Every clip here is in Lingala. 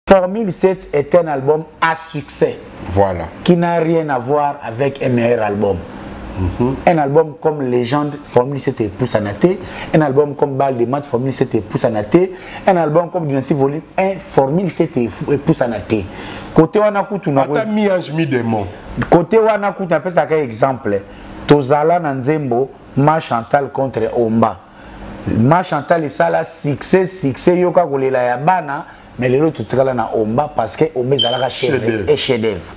Formule 7 est un album à succès. Voilà. Qui n'a rien à voir avec un meilleur album. Un album comme Légende, Formule 7 et Poussanaté. Un album comme Bal de Mat, Formule 7 et Poussanaté. Un album comme Dynastie Volume 1, Formule 7 et Poussanaté. Côté Wanakutu, côté Wanakutu, on ça un exemple. Tozala Nanzembo, Ma Chantal contre Omba. Ma Chantal et ça, là, succès, yoka kolela ya bana. Mais les autres, tout ça, na Omba parce que Omba est chef-d'œuvre.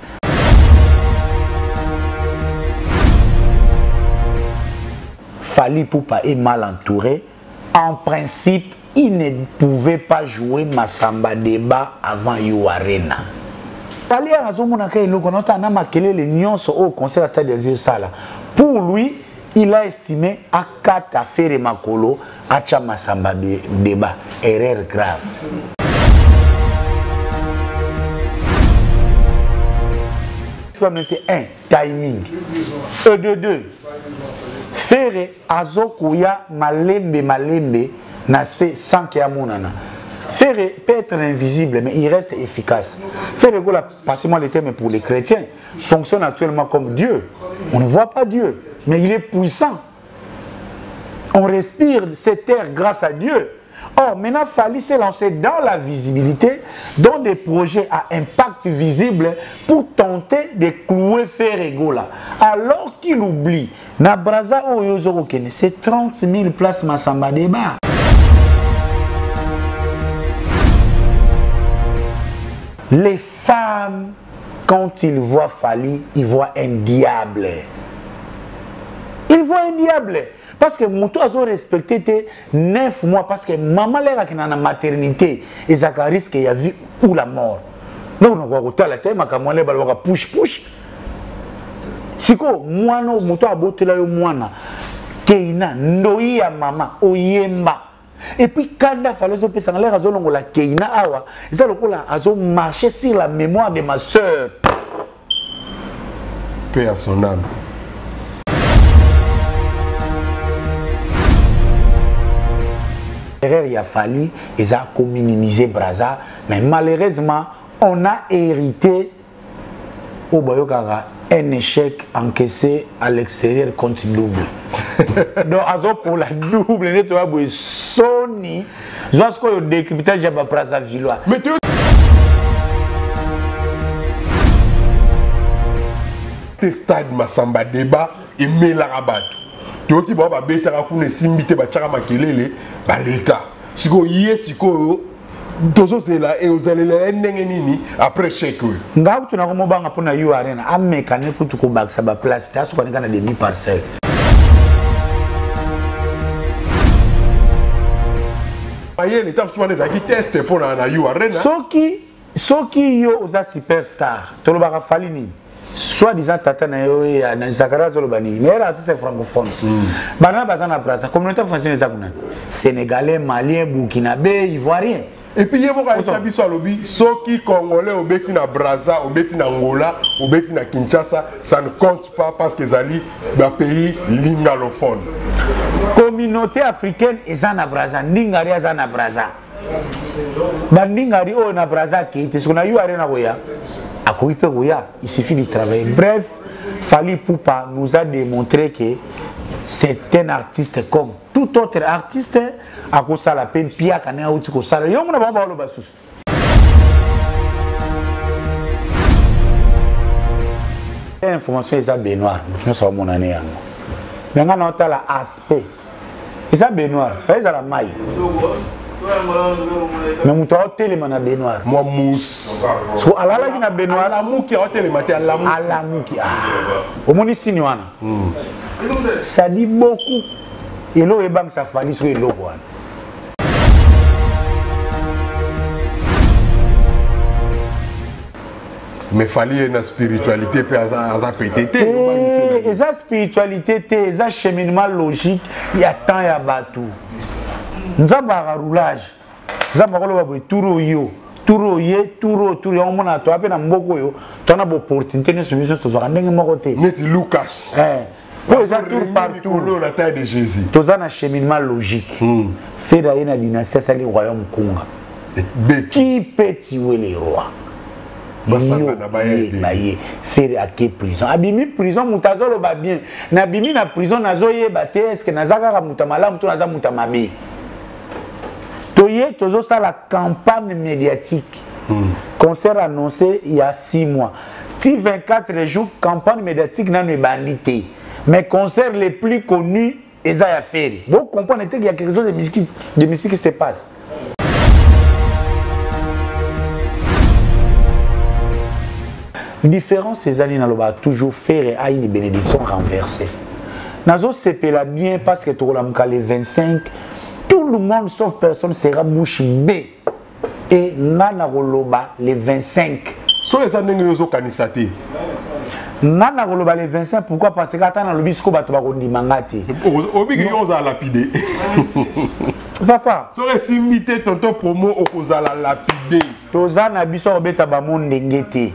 Fally Ipupa est mal entouré. En principe, il ne pouvait pas jouer Massamba Débat avant You Arena. Fally au concert à Stade de Sala. Pour lui, il a estimé à 4 affaires Makolo à Massamba Débat. Erreur grave. C'est un timing. Et de deux, faire azokuya malembe na se sans qu'il y a monana. Faire peut être invisible mais il reste efficace. Faire passez-moi le terme pour les chrétiens, fonctionne actuellement comme Dieu. On ne voit pas Dieu, mais il est puissant. On respire cette terre grâce à Dieu. Or, maintenant, Fally s'est lancé dans la visibilité, dans des projets à impact visible pour tenter de clouer Ferregola. Alors qu'il oublie, na Braza c'est 30 000 places Massamba Débat. Les femmes, quand ils voient Fally, ils voient un diable. Ils voient un diable. Parce que Moutou a respecté 9 mois parce que maman l'air qui est dans la maternité et ça risque qu'il y a vie ou la mort. Donc on va la tête, ma camouane va push. Si quoi moi non Moutou a boté là moi na keina ndoya maman oyemba et puis quand il fallait se passer l'air azolongo la keina awa ça le coup là azo marcher sur la mémoire de ma sœur. Paix à son âme. Il a fallu, ils ont minimiser Braza, mais malheureusement, on a hérité au Boyokara un échec encaissé à l'extérieur contre double. Donc, pour la double, on a Sony, jusqu'à le décryptage de Braza Villois. Mais stade Massamba Débat et Melarabat. Toki ba betara kuna simbite ba chaka makelele ba leka siko yé siko tozo sela et ozalela ndenge nini après chèque ngaku tuna ko mobanga pona You Arena ameka ne kutu ko bakisa ba place taso kwa ngana demi parcelle aye l'étape suivante za ki test pona na You Arena soki yo oza superstar to lo baka Fally ni soit disant tata na yo ya na Zakara Zolobani mais là c'est francophone bana bazana Braza communauté française za kuna sénégalais malien burkinabé ivoirien et puis yebo ka isa biso alobi soki congolais obeti na Braza obeti na Angola obeti na Kinshasa ça ne compte pas parce que zali ba pays lingalophone communauté africaine ezana Braza ndingari ezana Braza bandingari o na Braza qui était sur na You Arena goya akoipe goya il suffit de travailler. Bref, Fally Ipupa nous a démontré que c'est un artiste comme tout autre artiste à cause de la peine pia kana uti ko sala yo mona baba lo basus information eza Benoît nous sommes mon année yango mais ngana otala aspect eza Benoît fait ça la maille. Mais mon toit téléma na Benoît. Moi mousse. So alala ki na Benoît la mouki a téléma te la mouki. Ala mouki ah. Omoni siniwana. Ça dit beaucoup. Et l'eau est banque ça Fally sur l'eau quoi. Mais Fally une spiritualité peut à pété. Et sa spiritualité et sa cheminement logique il y a temps il y a batou. Nzaba roulage nzaba koloba boy turo yo turo on mona to apena mboko yo to na opportunité ne solution to zo ndenge moko te neti Lucas pour ça tour partout la taille de Jésus to za na cheminement logique fait d'ailleurs na dynastie sali royaume Konga Qui peut tuer les rois? Faire à quelle prison? Abimi prison, moutazolo ba bien. Nabimi na prison, nazoye bate, est-ce que nazaka moutamala, moutonaza moutamabe? Toye, tozo ça la campagne médiatique. Concert annoncé il y a 6 mois. Si 24 jours, campagne médiatique n'a pas bandité. Mais concert les plus connus, ils ont fait. Vous comprenez qu'il y a quelque chose de mystique qui se passe. Différence ces années dans toujours faire à une bénédiction renversée. Nazo sepela bien parce que tout le 25, tout le monde sauf personne sera bouche bée. Et nana roloba les 25. Sur les années nous kanisate. Nana roloba les 25 pourquoi parce que attends dans le bisco bato bakondi mangati. Obi on a lapidé. Papa, sur les imité tonton promo okozala lapidé. Toza na biso obeta ba monde ngete.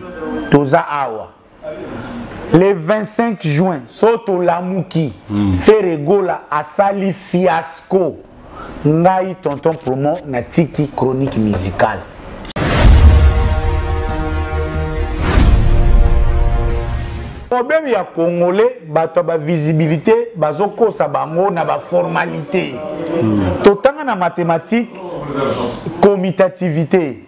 Toza awa. Le 25 juin, soto lamuki, Ferregola asali fiasco. Ngai tonton promo na tiki chronique musicale. Problème ya congolais, bato ba visibilité, bazoko sa bango na ba formalité. Totanga na mathématiques, commutativité.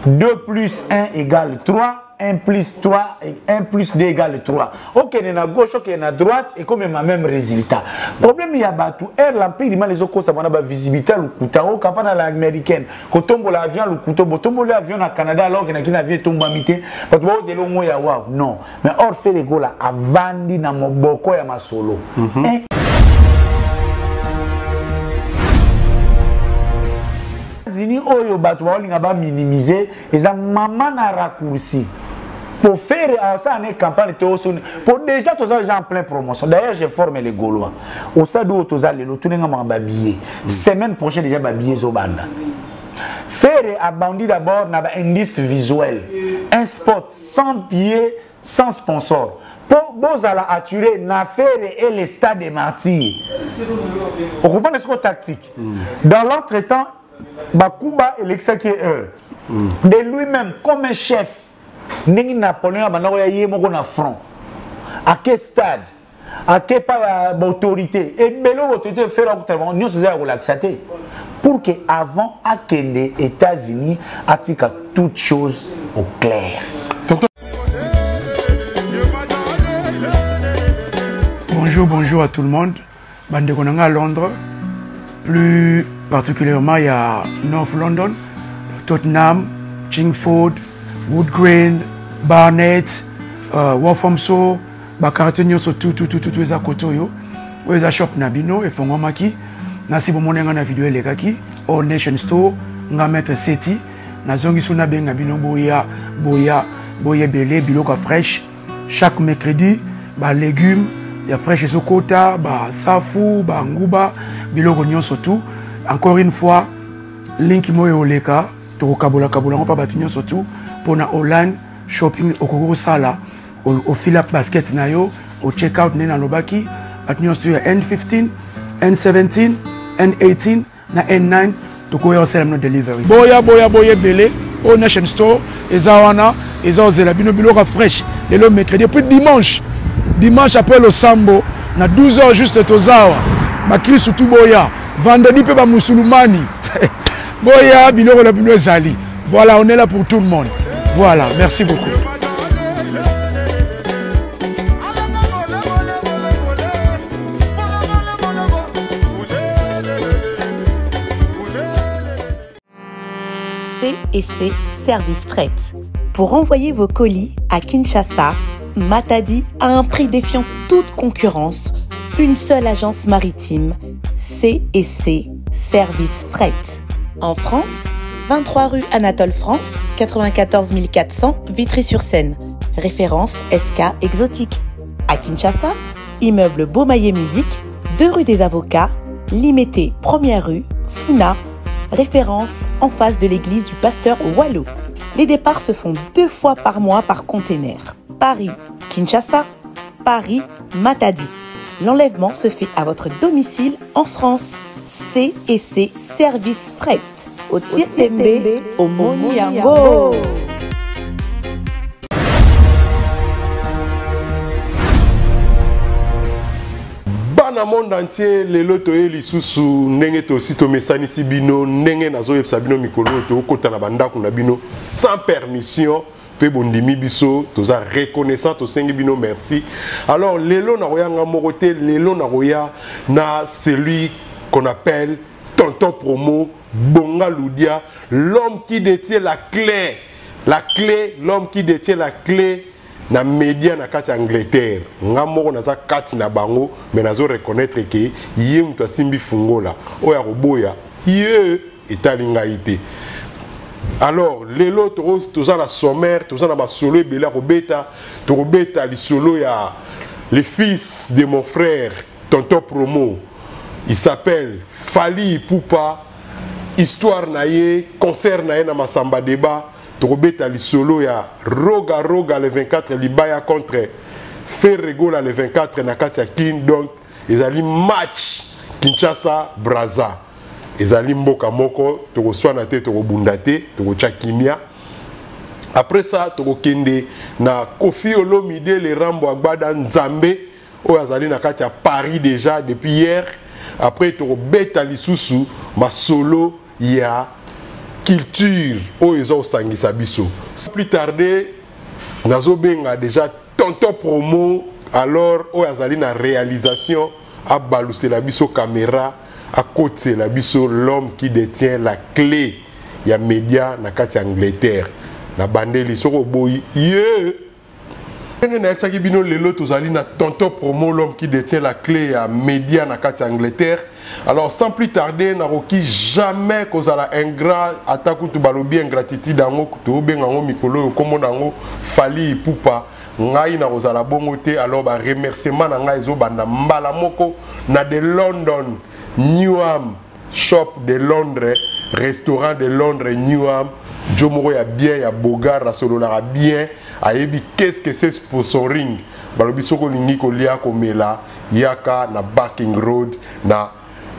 2 plus 1 égale 3, 1 plus 3, 1 plus 2 égale 3. Ok, il y a gauche, ok, il y a droite, et comme il y a même résultat. Le problème, il y a tout. L'empire, il y a les autres, ça va avoir visibilité, le couteau, quand on a l'américaine, quand on a l'avion, le couteau, quand on a l'avion au Canada, alors qu'il y a un avion tombé à mité, quand on a l'avion, non. Mais or, fait les gars là, avant de na moboko ya masolo. Oyo bato balinga ba minimiser eza maman na raccourci pour faire ça une campagne pour déjà tous les gens en pleine promotion. D'ailleurs j'ai formé les Gaulois au stade où tous les lots tunenga ma billet semaine prochaine déjà ba billet zo banda faire abandi d'abord na ba indice visuel un spot sans billet sans sponsor pour bozala attirer na faire et les stades des martyrs. On comprend ce tactique dans l'entretemps Bakuba et l'exécuteur de lui-même comme un chef Nengi Napoléon Banaya Yemoko na front à quel stade à quelle autorité et belo autorité faire autrement nous c'est relaxaté pour que avant à Kende États-Unis attique toutes choses au clair. Bonjour à tout le monde. Bande Konanga à Londres, plus particulièrement il y a North London, Tottenham, Chingford, Wood Green, Barnet, Walthamstow, quartier nyonso tout eza koto yo. Eza shop nabino e fongomaki. Nasi bomonenga na video elekaki All Nation Store nga mettre seti na zongi suna benga bino boya belé biloko fresh chaque mercredi ba légumes ya fresh ezokota ba safu ba nguba biloko nyonso tout. Encore une fois, link moyo oleka to kabola ngo pa batinyo surtout pour na online shopping okoko sala au fill up basket na yo au check out na lobaki batinyo sur N15, N17, N18 na N9 to ko yo sell no delivery. Boya belé au Nation Store ezawana ezozela bino biloko fresh le mercredi puis dimanche après le sambo na 12h juste tozawa bakri surtout boya vendredi pe ba musulmani boya biloko la bino ezali. Voilà, on est là pour tout le monde. Voilà, merci beaucoup. C&C Service Fret. Pour envoyer vos colis à Kinshasa, Matadi a un prix défiant toute concurrence. Une seule agence maritime, C&C Service Fret. En France, 23 rue Anatole France, 94 400 Vitry-sur-Seine. Référence SK Exotique. À Kinshasa, immeuble Beaumaillé Musique, 2 rue des Avocats, Limité, 1er rue, Funa. Référence en face de l'église du pasteur Wallo. Les départs se font 2 fois par mois par container. Paris, Kinshasa, Paris, Matadi. L'enlèvement se fait à votre domicile en France. C&C Service Fret. au Tirtembe, au Moni Yango. Dans le monde entier, les loto et les sous n'engé aussi to mesani sibino n'engé nazo yep sabino mikolo to kota na banda kuna bino sans permission pe bondimi biso toza reconnaissant to sengi bino merci. Alors lelo na roya nga morote lelo na roya na celui qu'on appelle Tonton Promo Bonga Loudia, l'homme qui détient la clé, l'homme qui détient la clé na média na kati Angleterre. Nga moko na za kati na bango mais nazo reconnaître que yé muto simbi fungola oya roboya yé etalinga ité. Alors lelo toza la sommaire toza na ba solo ebela robeta to robeta li solo ya le fils de mon frère Tonton Promo. Il s'appelle Fali Ipupa. Histoire naye concert naye na masamba débat. Torobeta li solo ya Roga le 24 libaya contre Ferregola le 24 na kati ya King. Donc ezali match Kinshasa Brazza. Ezali mboka moko tokoswana te tokobunda te tokotya kimia. Après ça tokokende na Kofi Olomide le Rambo Agbada Nzambe oyo azali na kati ya Paris déjà depuis hier. Après tokobeta lisusu ma solo ya culture oyo sangisa biso. Sans plus tarder nazo benga déjà Tonton Promo alors oyo azali na réalisation a balouser la biso caméra à côté la biso l'homme qui détient la clé ya média na kati Angleterre na bandeli soko boyi yeah. Lelo tozali na Tonton Promo l'homme qui détient la clé à média na kati Angleterre. Alors sans plus tarder naroki jamais kozala ingrat ataku tu balobi ingratitude dango to benga ngo mikolo komo dango Fali Ipupa ngai na kozala bongo te. Alors ba remerciement na ngai zo banda mbala moko na de London Newham shop de Londres restaurant de Londres Newham Jomoro ya bien ya bogar la solo la bien ayebi qu'est-ce que c'est sponsoring balobi soko lingi kolia komela yaka na Barking Road na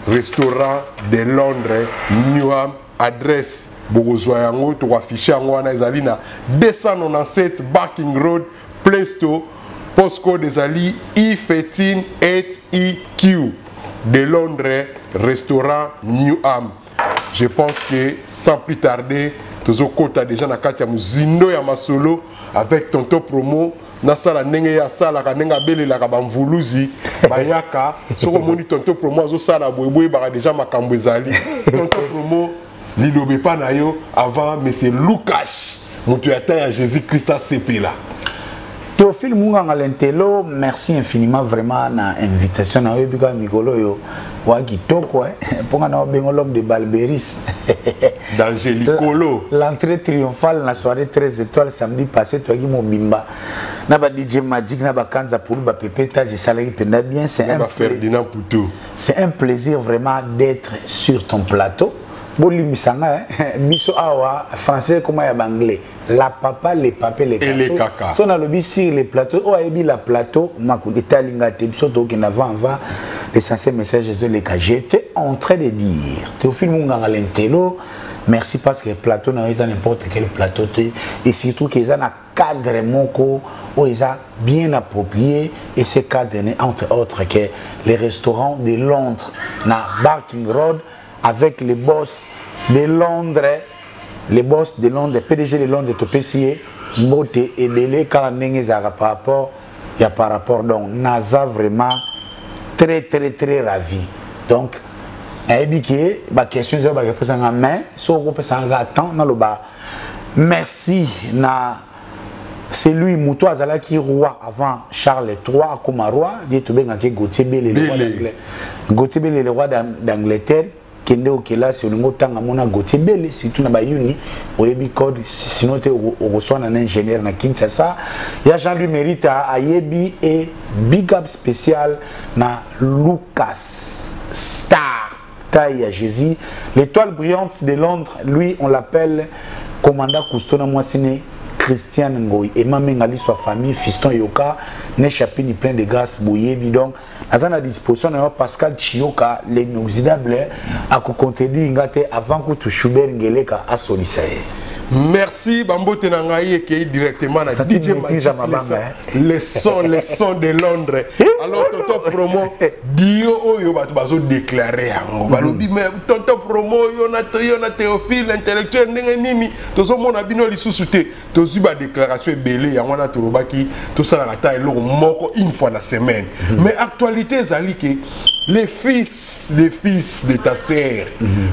restaurant de Londres Newham adresse bokozwa yango to afficher yango wana ezali na 297 Barking Road Plaistow postcode ezali E13 8EQ de Londres restaurant Newham. Je pense que sans plus tarder tozo kota déjà na kati ya muzindo ya masolo avec Tonton Promo na sala ndenge ya sala ka nenga belela ka bamvuluzi bayaka soko moni Tonton Promo azo sala boyeboy ba déjà makambo ezali. Tonton Promo lilobe pa na yo avant monsieur Lucas mutu ya ta ya Jésus Christ a sepela. Théophile Munganga Lentelo, merci infiniment vraiment na invitation na Webika Mikolo yo wa kitoko ponga na bengolom de Balberis d'Angélicolo. L'entrée triomphale na soirée 13 étoiles samedi passé toi qui mobimba na ba DJ Magic na ba kanza pour ba pepeta je salari penda bien c'est un Ferdinand Poutou. C'est un plaisir vraiment d'être sur ton plateau. Bolimisanga biso awa français comme ya anglais la papa les papés les et les caca so na lobi sur les plateaux o ayebi la plateau makude talinga te biso to ke avant l'essentiel message de les cas j'étais en train de dire Théophile Munganga Lentelo merci parce que le plateau n'a pas n'importe quel plateau et surtout qu'ils ont un cadre moko où ils ont bien approprié et ce cadre entre autres que les restaurants de Londres na Barking Road avec les boss de Londres, PDG de Londres, Topessier, Mote et Belé, car par rapport, donc, Naza vraiment très ravi. Donc, ma question est en main, merci, c'est lui, Moutou Azala qui roi avant Charles III, comme roi, il est Gauthier Bellé, le roi d'Angleterre. Kende okela c'est le tanga mona Gauthier Bellé surtout na bayuni oyebi code sinon te reçoit un ingénieur na Kinshasa ya Jean-Louis Mérite ayebi et big up spécial na Lucas Star taille à Jésus l'étoile brillante de Londres lui on l'appelle commandant Cousteau na moi ciné Christiane Ngoy et Mamengali soit famille fiston Yoka ne chapini plein de grâce bouyebi donc à disposition de Pascal Chioka l'inoxydable à contredire ngate avant que tu Schubert Ngeleka à Solisae. Merci Bambo Tenangaï qui est directement à DJ Magic les sons de Londres. Alors tonton promo Dio Oyo bazo déclaré balobi mais tonton promo yona Théophile intellectuel nini tozo mona bino lisusu te tozu ba déclaration belé ya wana torobaki to sala kata eloko moko une fois la semaine. Mais actualité zali que les fils de ta sœur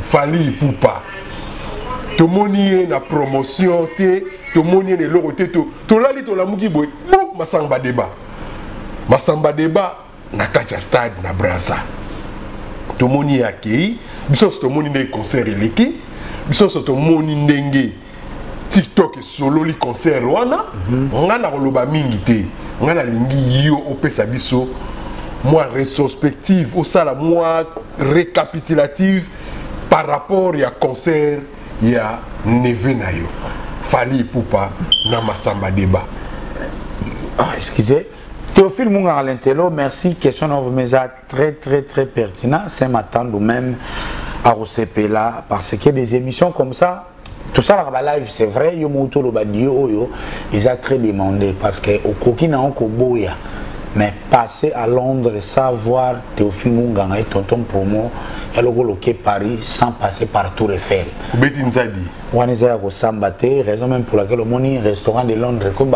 Fally Ipupa to moni na promotion te to moni ne loro te to lali to la mugi boy bon masamba débat na katia stade na Brasa to moni akei biso to moni ne concert eleki biso to moni ndenge TikTok solo li concert wana ngana koloba mingi te ngana lingi yo opesa biso moi rétrospective au sala moi récapitulative par rapport à concert il y a Neve Nayo Fally Ipupa na masamba débat. Excusez Théophile Munga à l'intello, merci, question de vous très pertinent, c'est m'attendre même à Rosepela parce que des émissions comme ça tout ça la live c'est vrai yo moto lo badio yo ils a très demandé parce que au kokina on koboya. Mais passer à Londres, savoir Théophile Munga et tonton promo, et le coloquer Paris sans passer par Tour Eiffel. On est à Sambaté, raison même pour laquelle on est restaurant de Londres. Comme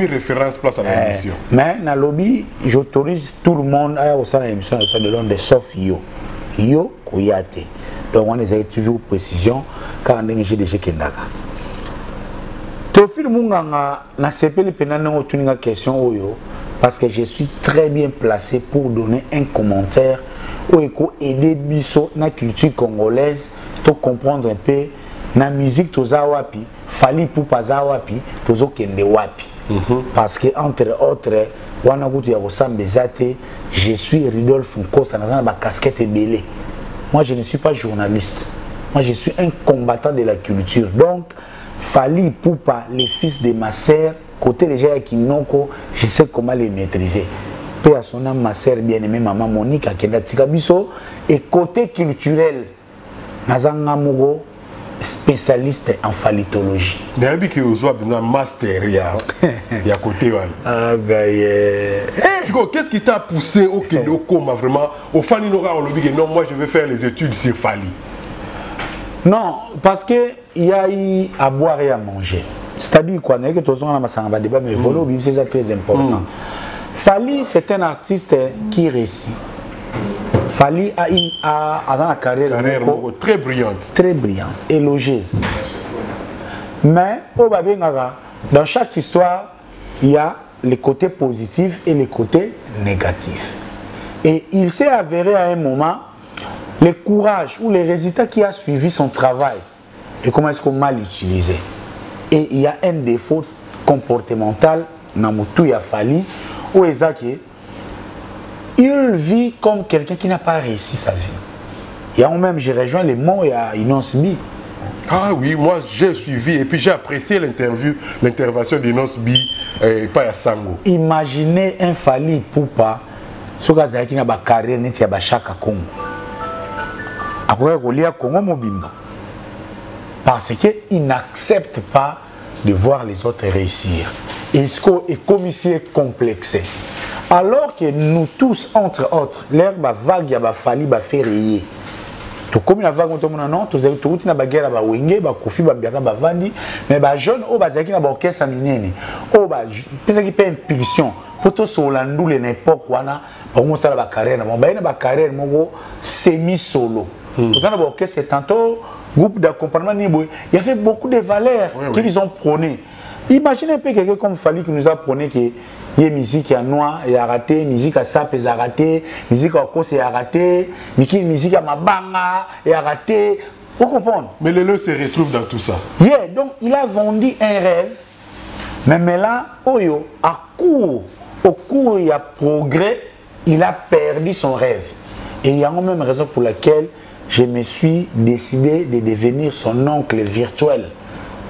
une référence place à l'émission. Mais dans le lobby, j'autorise tout le monde à aller à l'émission de Londres, sauf Yo. Yo, Kouyate. Donc on est toujours précision car on est déjà Kendaga. Théophile Munga na sepeli penana otuninga question oyo parce que je suis très bien placé pour donner un commentaire ou aider biso na culture congolaise to comprendre un peu na musique toza wapi Fally Ipupa za wapi tozo kende wapi parce que entre autres wana kutu ya kosambezate je suis Ridolphe Nkosa na ba casquette belé. Moi je ne suis pas journaliste, moi je suis un combattant de la culture donc Fally Ipupa, les fils de ma sœur, côté les gens qui n'ont je sais comment les maîtriser. Paix à son âme, ma sœur bien-aimée, maman Monique, à Kenda Tikabiso, et côté culturel, Nazanga Mogo, spécialiste en phallitologie. D'ailleurs, que vous avez un master, il y a côté. Ah, qu'est-ce qui t'a poussé au Kendo vraiment au Fally Nora, on dit non, moi je vais faire les études sur Fally. Non, parce que il y a eu à boire et à manger. C'est-à-dire quoi, que tout le monde a un débat, mais voilà, c'est très important. Fally, c'est un artiste qui réussit. Fally a une carrière très brillante. Très brillante, élogieuse. Mais, dans chaque histoire, il y a les côtés positifs et les côtés négatifs. Et il s'est avéré à un moment le courage ou les résultats qui a suivi son travail et comment est-ce qu'on mal utilisé. Et il y a un défaut comportemental dans Moutou Fally où il vit comme quelqu'un qui n'a pas réussi sa vie. Et même j'ai rejoint les mots à Inos Bi. Ah oui, moi j'ai suivi et puis j'ai apprécié l'intervention d'Inos Bi et pas à Sango. Imaginez un Fally Ipupa ce qui n'a pas carrière net ya Chaka Congo. Parce qu'il n'accepte pas de voir les autres réussir. Et comme ici est complexé. Alors que nous tous, entre autres, l'herbe vague, il y a Fally, il fait rayer. Tout comme la vague, non, tout le monde a guerre, il y a Kofi, il y a Vandi, mais les jeunes, il y a un orchestre, il y a une impulsion. Pour tout ce Hollande, l'époque, il y a une carrière, il y a une carrière semi-solo. Vous avez orchestre, tantôt, groupe d'accompagnement, il y avait beaucoup de valeurs qu'ils ont prônées. Imaginez un peu quelqu'un comme Fally qui nous a prôné que il y a musique à noir et à raté, musique à sap et à raté, musique à cause et à raté, musique à mabanga et à raté. Vous comprenez? Mais le se retrouve dans tout ça. Yeah, donc il a vendu un rêve, mais là, au cours, il y a progrès, il a perdu son rêve. Et il y a même raison pour laquelle je me suis décidé de devenir son oncle virtuel.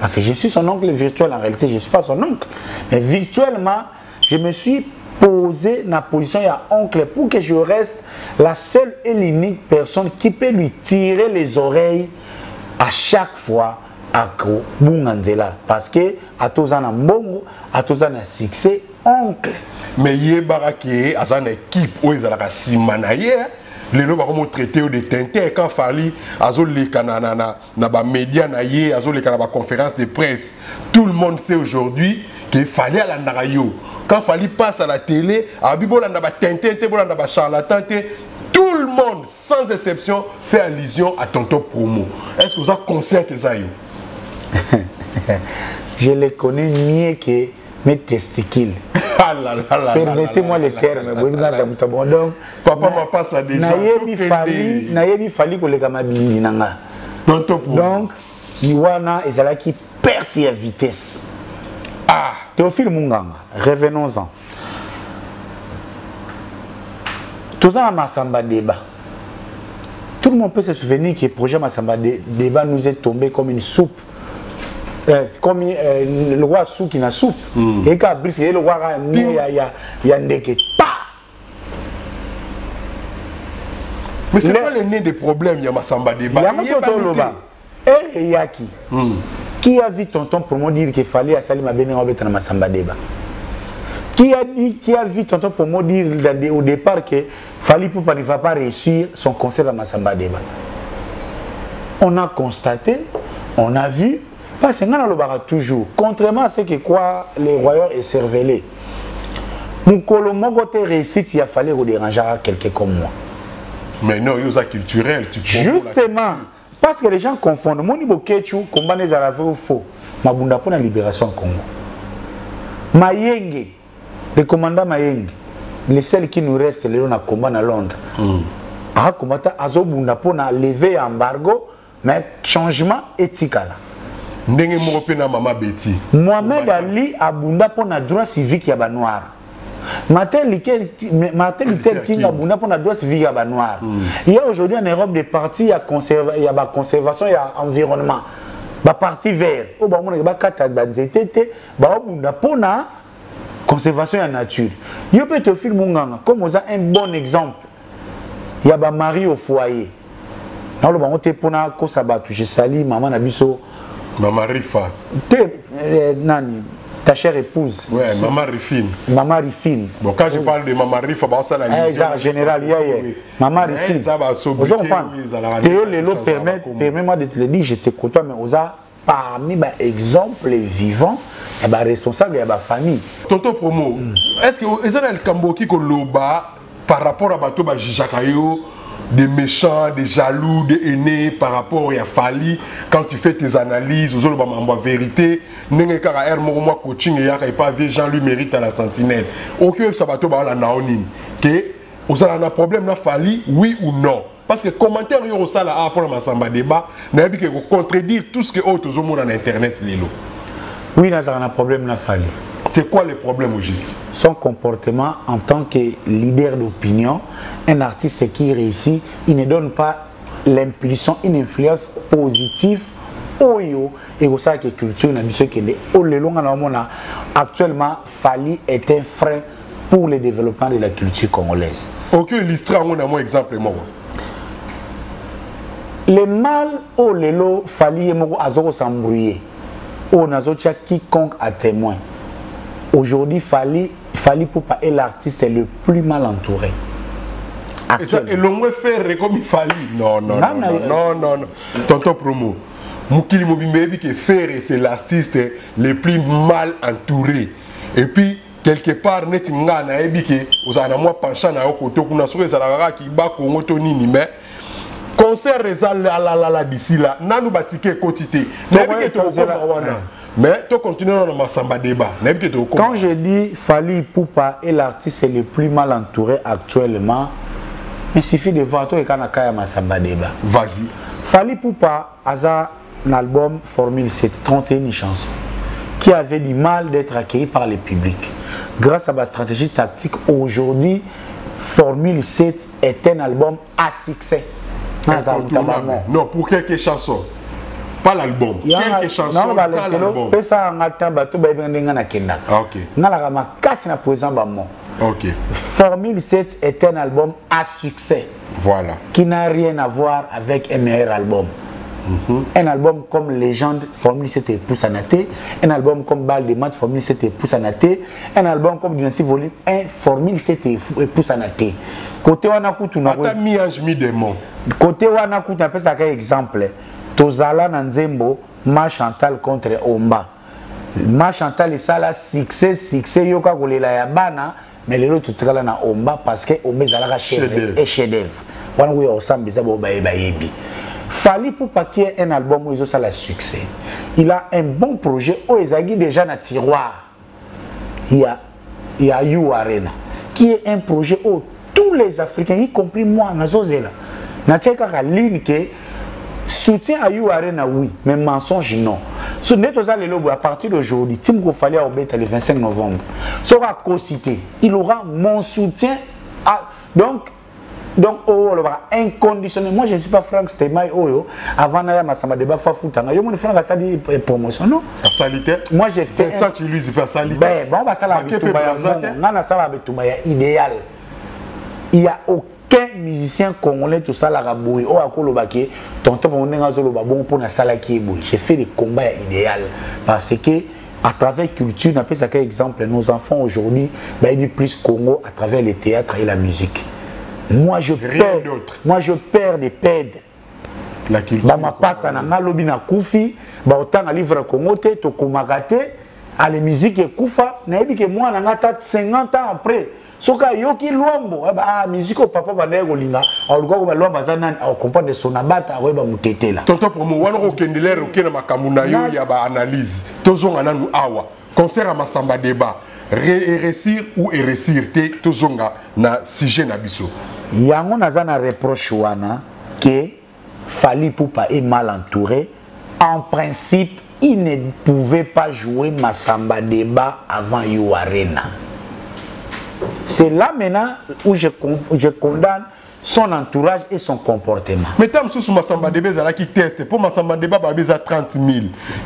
Parce que je suis son oncle virtuel, en réalité, je ne suis pas son oncle. Mais virtuellement, je me suis posé dans la position de oncle pour que je reste la seule et l'unique personne qui peut lui tirer les oreilles à chaque fois à Bunganzela. Parce que à tous en bongo, à tous en succès, oncle. Mais il y a une équipe où ils ont la simanaye. Les gens vont traiter de tintin quand Fali azo les canana na ba média na yé azo les canana conférence de presse. Tout le monde sait aujourd'hui qu'il fallait à la narayo. Quand Fali passe à la télé, à bibola na ba tintin, bola na ba charlatan, tout le monde sans exception fait allusion à Tonton Promo. Est-ce que vous avez conscient que ça y est? Je les connais mieux que mes testicules. Permettez-moi les termes. Donc, papa m'a pas ça déjà. Nayebi fali ko leka mabindi nanga. Donc, Niwana ezala qui perte ya vitesse. Ah, Théophile Munganga, revenons-en. Tout ça Massamba débat. Tout le monde peut se souvenir que le projet Massamba débat nous est tombé comme une soupe. Comme le roi sou qui n'a soupe et quand brisé le roi il y a ndeke pa. Mais c'est pas le nez des problèmes il y a Massamba débat. Et Yaki qui a vu tonton pour me dire qu'il fallait à Salima Bene dans Massamba débat. Qui a vu tonton pour me dire au départ que Fali Poupa ne va pas réussir son concert à Massamba débat. On a constaté, on a vu. Parce que nous toujours, contrairement à ce que quoi les royaumes est cervelé, mon côté réussite, il a fallu déranger quelqu'un comme moi. Mais non, il y a culturel. Justement, parce que les gens confondent. Mon niveau Ketchou, combat les Arabes ou faux. Ma bunda pour la libération du Congo. Mayenge, le commandant Mayenge, les seuls qui nous restent, c'est le combat à Londres. Ah, combattant Azo bunda pour lever embargo, mais changement éthique là. Mohamed Ali abunda pour na droit civique ya ba noir. Martin Luther King abunda pour na droit civique ya ba noir. Il y a aujourd'hui en Europe des partis ya conservation ya environnement. Ba parti vert. O ba mona ba kata ba nzete ba abunda pour na conservation ya nature. Yo peut te film Munganga comme on a un bon exemple. Ya ba mari au foyer. Na lo ba ngote pour na ko sabatu je sali maman na biso Maman Rifa. Nani, ta chère épouse. Ouais, Maman Rifine. Maman Rifine. Bon, quand je parle de Maman Rifa, ça la mission. Général, Maman Rifine. Vous comprenez. Théo Lelo permet-moi de te le dire, je te côtoie, mais Oza, parmi les exemples vivants, il y a des responsables, il y a des familles. Tonton Promo, est-ce que vous avez le Kamboki qui par rapport à Bato Bajijakayo, des méchants, des jaloux, des aînés par rapport à Fali, quand tu fais tes analyses, aux autres, en vérité, moi coaching et pas Jean-Louis mérite à la sentinelle. Ok, ça va tout la naonine. Que vous avez un problème na Fali, oui ou non? Parce que commentaire au ça là pour Massamba débat, n'a pas que contredire tout ce que autres ont dans internet lilo. Oui, nous avons un problème na Fali. C'est quoi le problème au juste? Son comportement en tant que leader d'opinion, un artiste qui réussit, il ne donne pas l'impulsion, une influence positive oyo et au sein que culture n'a dit que actuellement Fali est un frein pour le développement de la culture congolaise. Ok, l'histoire on a mon exemple moi. Le mal au lelo Fali et moko azoko s'embrouiller. On a zotia quiconque à témoin. Aujourd'hui, Fali Poupa est l'artiste le plus mal entouré. Et l'on veut faire comme il Fali. Non. Tonton Promo. Moukili Mobimbe dit que Ferré c'est l'artiste le plus mal entouré. Et puis, quelque part, net ngana ebi que vous avez moi penchant na côté kuna sur les alara qui ba Congo toni ni mais concert rezal la d'ici là nanu batike quantité. Mais tu continues dans le Massamba débat. Quand je dis Fali Poupa est l'artiste le plus mal entouré actuellement, il suffit de voir tout et Kanakaya Massamba débat. Vas-y. Fali Poupa a un album Formule 7, 31 chansons, qui avait du mal d'être accueilli par le public. Grâce à ma stratégie tactique, aujourd'hui, Formule 7 est un album à succès. Non, pour quelques chansons. Pas l'album. Quelques chansons dans l'album. Pesa ngata bato ba benga na kenda. OK. Ngala ma kasi na présent ba mon. OK. Formule 7 est un album à succès. Voilà. Qui n'a rien à voir avec un meilleur album. Un album comme Légende, Formule 7 et Poussanaté. Un album comme Bal de Mat, Formule 7 et Poussanaté. Un album comme Dynastie Volume 1, Formule 7 et Poussanaté. Côté Wanakutu, côté Wanakutu, on ça un exemple. Tozala Nanzembo, Ma Chantal contre Omba. Ma Chantal est ça là, succès, yoka kolela ya bana, mais les autres tout ça na Omba parce que Omba zalaka chef-d'œuvre. Wana oui ensemble bizaba bayebi. Fali pour pas qu'il y ait un album où il a le succès. Il a un bon projet où il a déjà dans le tiroir. Il y a You Arena, qui est un projet où tous les Africains, y compris moi, Nazozela, n'a l'une qui soutient à You Arena, oui, mais mensonge non. Ce n'est pas à partir d'aujourd'hui, Tim Fali a obéi le 25 novembre, sera co-cité. Il aura mon soutien. Donc, inconditionnel. Moi, je ne suis pas Frank Stemai. Avant, je suis débat Fafutanga. Je suis Frank Sali promotion. Non? Moi, j'ai fait. Ça, tu lui dis pas Sali. Bon, ça la idéal. Il n'y a aucun musicien congolais tout ça la rabouille. Oh, à Kolobaki, tonton mon bon pour la salle qui est bouille. J'ai fait des combats idéal parce que à travers culture, on appelle ça quel exemple. Nos enfants aujourd'hui, ils plus Congo à travers les théâtres et la musique. Moi je perds des pèdes. La culture. Ma passe à Nalobi na Koufi, autant à livre Kongote, Tokomakate, à la musique et Koufa, naïbi que moi, on a 50 ans après. Soka yoki luambo, musique au papa Badé Golinga, alors quoi, luamba zanan, on comprend de son abata, on va moutéter là. Tonton pour moi, on a aucun délai, aucun makamuna, il y a ba analyse. Tozon ananou awa. Concert à Massamba débat, réussir ou réussir, tozonga na sujet na biso. Yango nazana reproche wana que Fali Poupa est mal entouré. En principe, il ne pouvait pas jouer Massamba débat avant You Arena. C'est là maintenant où je condamne son entourage et son comportement. Mais tant que sur Massamba débat, ça qui teste pour Massamba débat, babi a 30 000.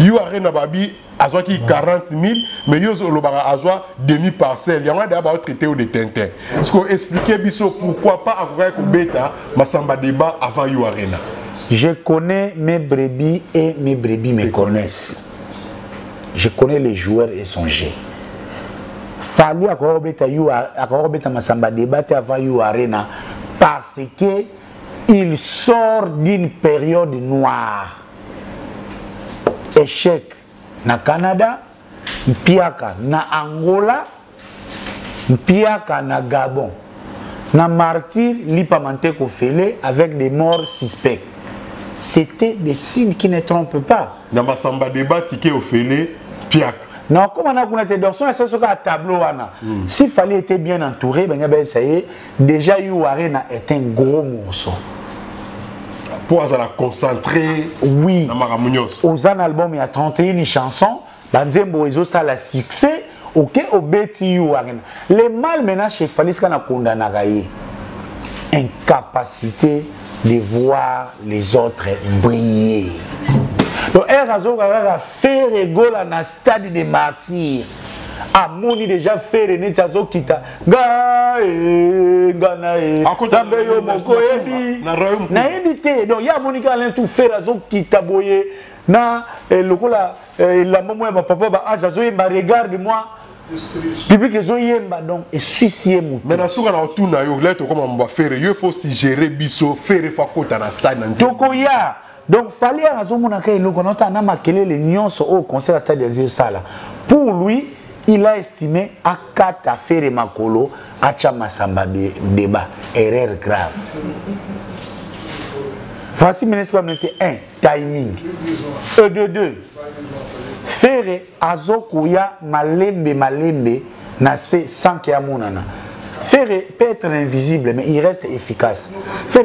You Arena babi a 40 000, mais yo lobara a demi parcelle. Il y a d'abord traité au détenteur. Est-ce qu'on expliquait biso pourquoi pas avoir bêta Massamba débat avant You Arena? Je connais mes brebis et mes brebis me connaissent. Je connais les joueurs et son jeu. Fali encore bêta Massamba débat avant You Arena parce que il sort d'une période noire. Échec na Canada, Mpiaka na Angola, Mpiaka na Gabon, na martyr Lipamante Kofele avec des morts suspects. C'était des signes qui ne trompent pas. Dans Massamba débat, Tiké Ofele, Mpiaka. Non, comme on a connu dans son tableau, s'il fallait être bien entouré, ça y est, déjà You Arena est un gros morceau. Pour la concentrer. Oui. Aux albums, il y a 31 chansons. Banzembo Ezo, ça a succès. Ok, au Betty You Arena. Les mal maintenant chez Falis qu'on a condamné. Incapacité de voir les autres briller. Donc, un fait rigolo dans le stade des martyrs. Ah, moni déjà fait René Tazo Kita. Gae, Ganae. Zambeyo Moko Ebi. Na évité. Donc, il y a Monica Alain tout fait Razo Kita Boye. Na, le coup là, la maman et ma papa, ah, Jazo Yemba, regarde-moi. Public Ezo Yemba, donc, et suicié Moutou. Mais na souka na otuna yo, là, comment on va faire? Il faut si gérer biso, faire fakota na stade. Tokoya. Donc, il fallait les nuances au conseil de stade de Sala. Pour lui, il a estimé à 4 affaires et Makolo, à Massamba débat. Erreur grave. Voici, ministre, c'est 1. Timing. De 2. Faire Azokuya Malembe Nase sans qu'il y a monana. Faire peut être invisible, mais il reste efficace. Faire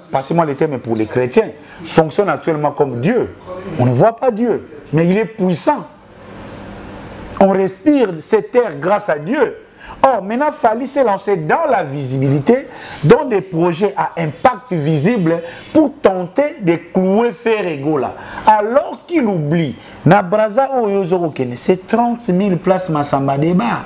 passez-moi le terme pour les chrétiens, fonctionne actuellement comme Dieu. On ne voit pas Dieu, mais il est puissant. On respire cette terre grâce à Dieu. Or, maintenant, Fally s'est lancé dans la visibilité, dans des projets à impact visible pour tenter de clouer Ferregola. Alors qu'il oublie, na Braza c'est 30 000 places Massamba Débat.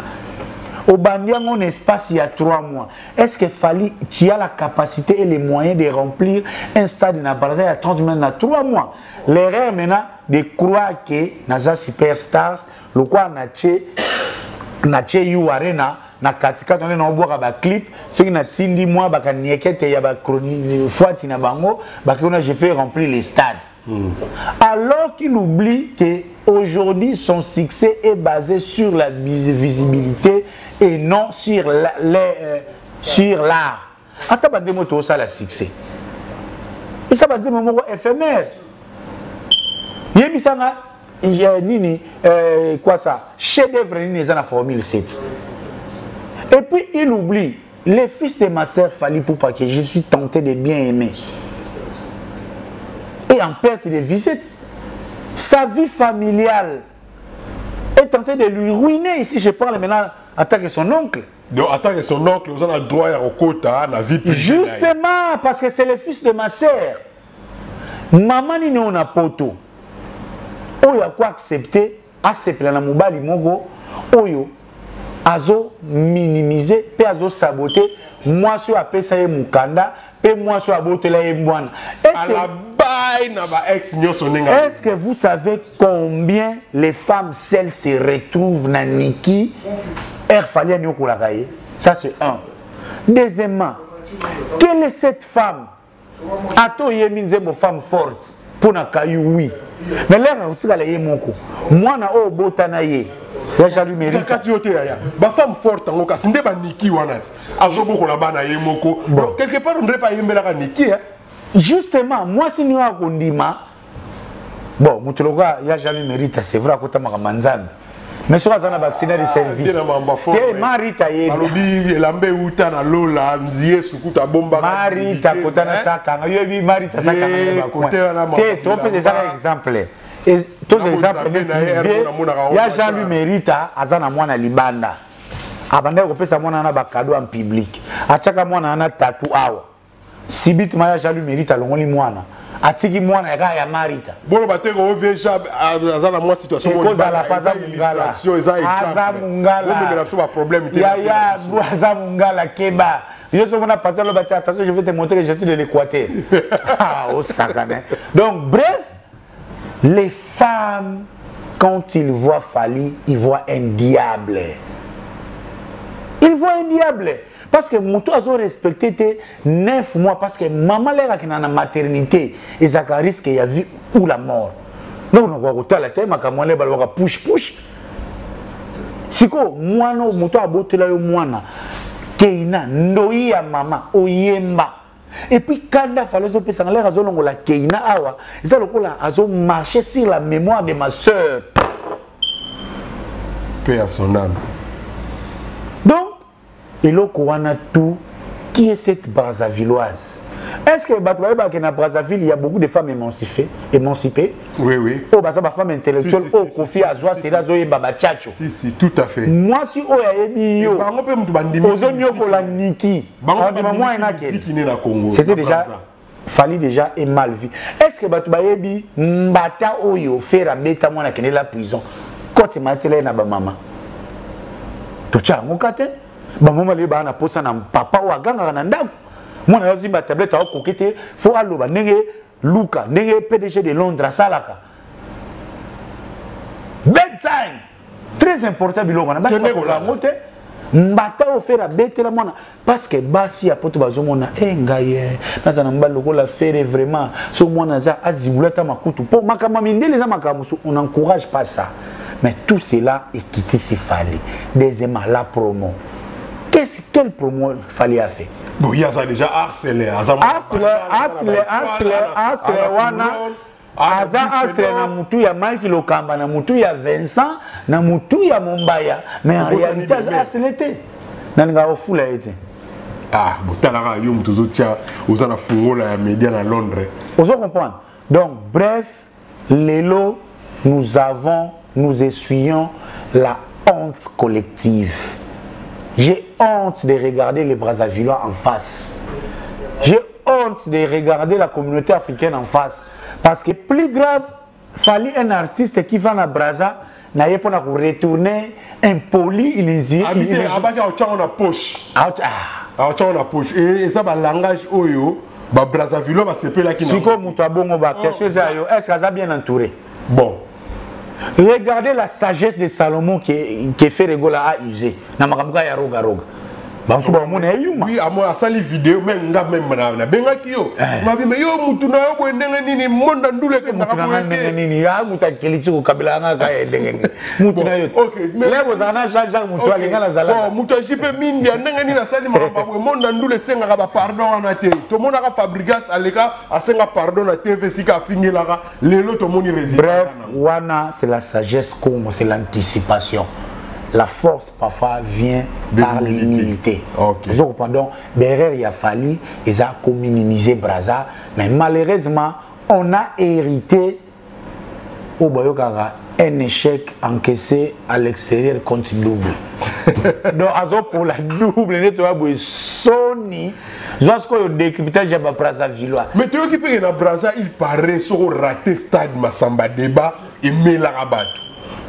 Au Bandiang, on espace il y a 3 mois. Est-ce que Fally, tu as la capacité et les moyens de remplir un stade na Braza il y a 30 000 dans 3 mois? L'erreur maintenant de croire que Naza Superstars, le quoi Nache You Arena, na katika on na oboka ba clip ceux qui na tindi moi ba kaniekete ya ba chronique fois tina bango ba qu'on a j'ai fait remplir les stades. Alors qu'il oublie que aujourd'hui son succès est basé sur la visibilité et non sur l'art. Attends ba demo to ça la succès. Et ça va dire moment éphémère. Yebisanga nini quoi ça chef d'œuvre nini za na formule 7. Et puis il oublie les fils de ma sœur Fally Ipupa que je suis tenté de bien aimer. Et en perte de visite, sa vie familiale est tentée de lui ruiner. Ici, je parle maintenant en tant que son oncle. Donc, en tant que son oncle, vous avez le droit à Rokota, la vie privée. Justement, parce que c'est le fils de ma sœur. Maman ni on a poto. Oyo a quoi accepter, accepter la mobali mogo. Oyo azo minimiser, pe azo saboter. Moi, je suis appelé ça Mukanda, et moi, je suis aboté là Mwana. Est-ce que vous savez combien les femmes celles se retrouvent dans Niki? Fally Nyokulakaye. Ça, c'est un. Deuxièmement, quelle est cette femme? Ato Yeminze, une femme forte. Pour na Kayou, oui. Mais là, vous avez moi, na o botanaye. Ya jalu mérite. Ba femme forte en cas, c'est pas Niki wana. Azobo ko la bana yemoko. Quelque part on ne pas yembela ka Niki hein. Justement, moi si nous a kondima. Bon, mutuloga ya jalu mérite, c'est vrai ko tamaka manzambe. Mais sur azana vacciner de service. Te marita ye. Alobi lambe uta na lola nzie sukuta bomba. Marita kotana saka, yobi marita saka na ba. Te to pe des exemples. Et tous les exemples, il y a Jean-Louis Mérita, Azana Mwana Libanda. Abandé ko pesa mwana na ba cadeau en public. Achaka mwana na tatou awa. Sibit maya Jean-Louis Mérita longoli mwana. Atiki mwana ya Marita. Bolo bateko oveja azana mwa situation ko la paza mungala. Aza mungala. On me pas problème ya aza mungala keba. Je suis passé le bâtiment, attention, je vais te montrer que j'étais de l'Équateur. Ah, au sacane. Donc bref, les femmes, quand ils voient Fally, ils voient un diable. Ils voient un diable. Parce que Moutou a respecté 9 mois. Parce que maman l'a qui est dans la maternité. Et ça risque qu'il y a vie ou la mort. Donc, on va regarder la tête, on va push. Si moi, Moutou a beauté là, moi, Keina, Noïa maman, Oyemba. Et puis, quand il fallait que l'air à la Keina awa, ça a marché sur la mémoire de ma soeur. Paix à son âme. Donc, et là, tout, qui est cette Brazzavilloise? Est-ce que dans Brazzaville, il y a beaucoup de femmes émancipées? Oui, oui. Oh, bah ça, ma femme intellectuelle, oh, Kofi Azwa, c'est là, Zoé Baba Tchatcho. Si, tout à fait. Moi, si oh, il y a c'était déjà, Fally déjà est mal vu. Est-ce que Batubayebi, Mbata Oyo, fait la bêta, moi, qui est la prison? Quand tu m'as dit, là, maman. Tu as un mokate? Maman, les bana, posa, papa, ou à ganga, nandaku. Moi, je suis tablette à coqueter, faut aller au Nenge Luca, Nenge PDG de Londres, Salaka. Bedtime! Très important, Bilo, on a pas Mbata offert à bête la mona parce que basi a poto bazomona ngaye naza namba lokola faire vraiment so mona za azibulata makutu po makama mindele za makamusu on n'encourage pas ça mais tout cela est quitté c'est Fally. Deuxièmement la promo. Quelle promo Fally a fait? Bon, il y a ça déjà harcelé wana Aza na mutu ya Mike Lokamba, na mutu ya Vincent, na mutu ya Mombaya. Mais en réalité, Aza l'été. Nanga ofula été. Ah, botalara yom toujours tia aux ana fungola ya média à Londres. Vous comprenez? Donc bref, Lélo, nous essuyons la honte collective. J'ai honte de regarder les Brazzavillois en face. J'ai honte de regarder la communauté africaine en face. Parce que plus grave, il fallait un artiste qui va à Brazza, n'a pas retourner impoli, il est habité à la poche. On a poche. Et ça, le langage oyo, Brazzaville, c'est peu là qui. Si comme tu as bon, est-ce que ça bien entouré? Bon. Regardez la sagesse de Salomon qui fait Regola à user. Namakamka ya roga roga. Oui, à moi, ça les vidéos, même là, même là, ben là qui yo. Ma vie, mais yo, mutuna yo, bon, n'engue ni monde andule que n'a pas été. Ni ya, muta keliti ko kabila nga kaya n'engue. Mutuna yo. Ok. Là, vous en avez Jean mutua les gars la zala. Bon, mutua jipe mindi, n'engue ni na sali mama, monde andule senga kaba pardon en ate. Tout le monde a fabrigas aleka, a senga pardon na TV si ka fini là, lelo tout le monde résiste. Bref, wana c'est la sagesse comme c'est l'anticipation. La force parfois vient par l'humilité. Okay. Donc, derrière il a fallu, ils ont minimiser Brazza, mais malheureusement, on a hérité au Bayokara un échec encaissé à l'extérieur contre double. Donc, pour la double, nettoyage Sony, lorsqu'on décryptage de Brazzavillois. Mais tu vois qui peut y avoir Brazza, il paraît sur raté stade Massamba Débat et Melarabat.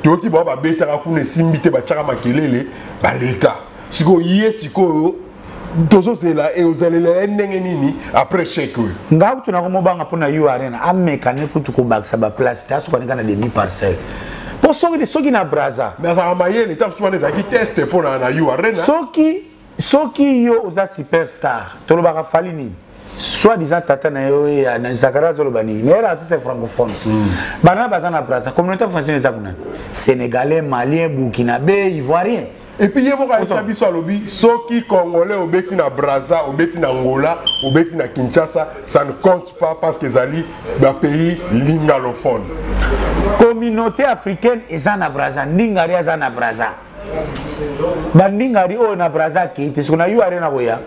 Toki baba betara kune simbite ba chaka makelele ba leka siko yé siko tozo zela et ozalele ndenge nini après chèque ngau tuna ko mobanga pona yu arena ameka ne kutu ko baksa ba place ta so kana demi parcelle pour soki na Brazza mais ça maye les temps souvent les qui teste pour na yu arena soki yo oza superstar to lo baka falini soit disant tata na yo ya na Zakara Zolobani mais là c'est francophone bana bazana Brazza communauté française za kuna sénégalais malien burkinabé ivoirien et puis yemo ka isabi so lobi soki congolais obeti na Brazza obeti na Angola obeti na Kinshasa ça ne compte pas parce que zali ba pays lingalophone communauté africaine ezana Brazza ndingari ezana Brazza bandingari o na Brazza qui était ce qu'on a eu arena goya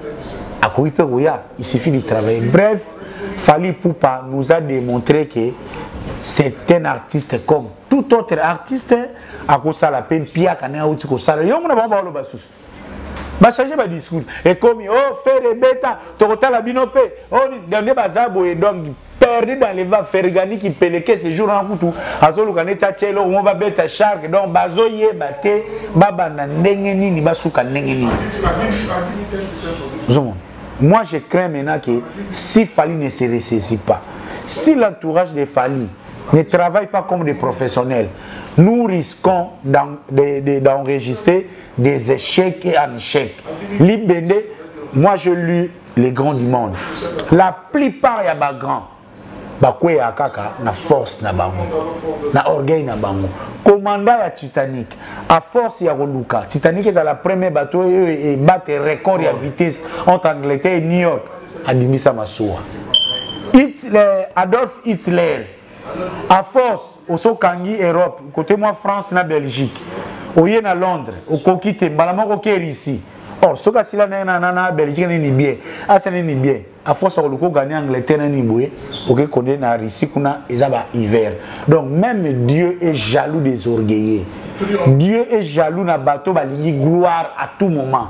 il suffit de travailler. Bref, Fally Ipupa nous a démontré que c'est un artiste comme tout autre artiste à cause de la peine pia kana uti ko sala yo mona ba lo basus ba changer ba discours et comme oh faire beta to la binope oh dernier bazabo et donc perdu dans les va fergani qui peleke ce jour en kutu azolo kaneta chelo mo ba beta shark donc bazoye bate baba na ndenge nini basuka ndenge nini. Moi, je crains maintenant que si Fally ne se ressaisit pas, si l'entourage de Fally ne travaille pas comme des professionnels, nous risquons d'enregistrer des échecs et un échec. Libende, moi, je lis les grands du monde. La plupart, il y a des grands. Bakwe ya kaka na force na bango na orgueil na bango commandant ya Titanic à force ya Luka Titanic est la première bateau et battre record ya vitesse entre Angleterre et New York adinisa masuwa Adolf Hitler à force au sokangi Europe côté moi France na Belgique oye na Londres au kokite balamoko ke ici. Or, ce que si la nana Belgique n'est bien, ah c'est n'est bien. À force de le gagner Angleterre n'est bien. Ok, qu'on est na Russie qu'on a hiver. Donc même Dieu est jaloux des orgueillés. Dieu est jaloux na bateau bali gloire à tout moment.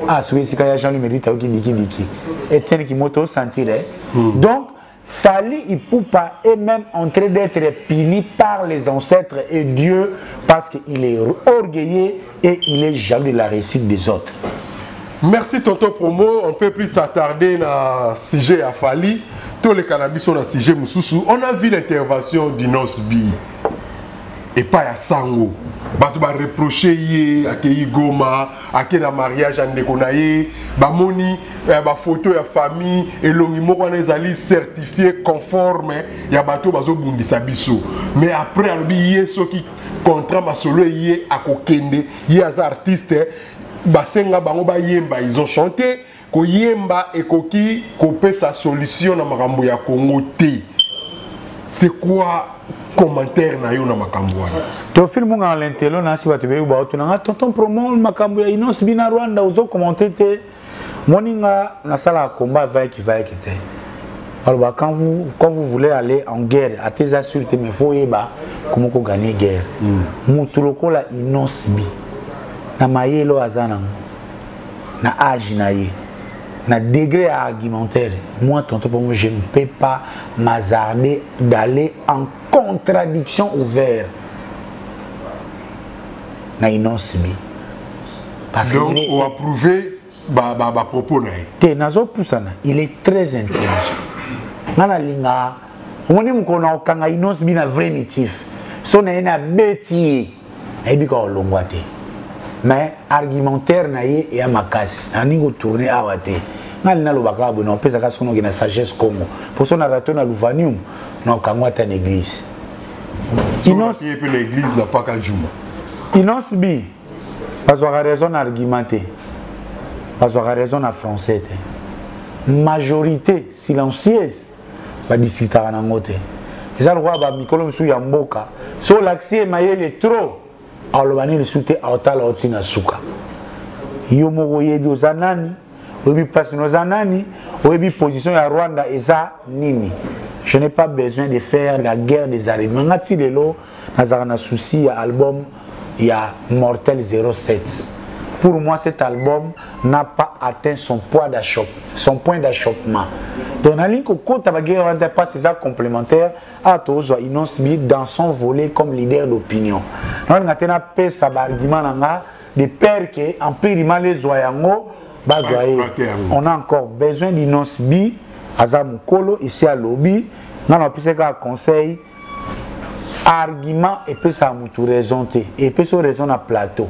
Ah c'est ce qu'il y a Jean mérite qui diki. Et tiens qui moto sentir. Donc Fally Ipupa est même en train d'être puni par les ancêtres et Dieu parce qu'il est orgueillé et il est jaloux de la réussite des autres. Merci tonton Promo, on peut plus s'attarder dans le sujet à Fally. Tous les cannabis sont dans le sujet Moussoussou. On a vu l'intervention d'Inosbi et pas à Sango. Bato ba reprocher yé akei Goma, akei na mariage ande konaye, ba moni ba photo ya famille et longi moko na ezali certifié conforme ya bato bazo bundisa biso. Mais après alobi yé soki contrat masolo yé akokende, yé as artiste basenga bango ba yemba ils ont chanté ko yemba et koki kopé sa solution na makambo ya Congo té. C'est quoi commentaire na yo na makambo wana? To film nga l'intelo na si batube ba otunanga tonton Promo makambo ya Inosbi na Rwanda uzo commenter te moninga na sala combat va qui te. Alors quand vous voulez aller en guerre à tes assuretés mais faut yeba comment ko gagner guerre. Mutuloko la Inosbi na mayelo azana na âge naïe, na degré argumentaire. Moi, tonton, pour moi, je ne peux pas m'hasarder d'aller en contradiction ouverte. Na inosbi. Parce donc, on a prouvé ma propos. Il est très intelligent. Nana linga, on est mukona okanga inosbi na vrai motif. Son na bêtier. Ebika olongwate. Mais argumentaire na ye et à makasi. Ani go tourner awate. Ngal na lobaka bono pesa ka sono na sagesse Congo. Pour son raton na Louvanium, na okangwata na église. L'église n'a pas qu'à Juma. Inosbi. Parce qu'on a raison d'argumenter. Parce qu'on a raison en français. Majorité silencieuse. Ba disita na ngote. Eza roi ba mikolo msu ya mboka. So l'accès mayele trop. Alobani le soute aotala otina suka. Yo moko yebi ozanani, oyebi place nozanani, oyebi position ya Rwanda eza nini. Je n'ai pas besoin de faire la guerre des arguments. Ngati lelo nazara na souci ya album ya Mortel 07. Pour moi, cet album n'a pas atteint son point d'achoppement. Donc, la ligne côté la guerre n'est pas ces actes complémentaires à tous Inosbi dans son volet comme leader d'opinion. On a fait ça argument de père qui en périmant les zoyango, on a encore besoin d'Inosbi, Azamukolo ici à lobby, on a pu un conseil argument et puis ça m'a tout raisonné et puis ça raison à plateau.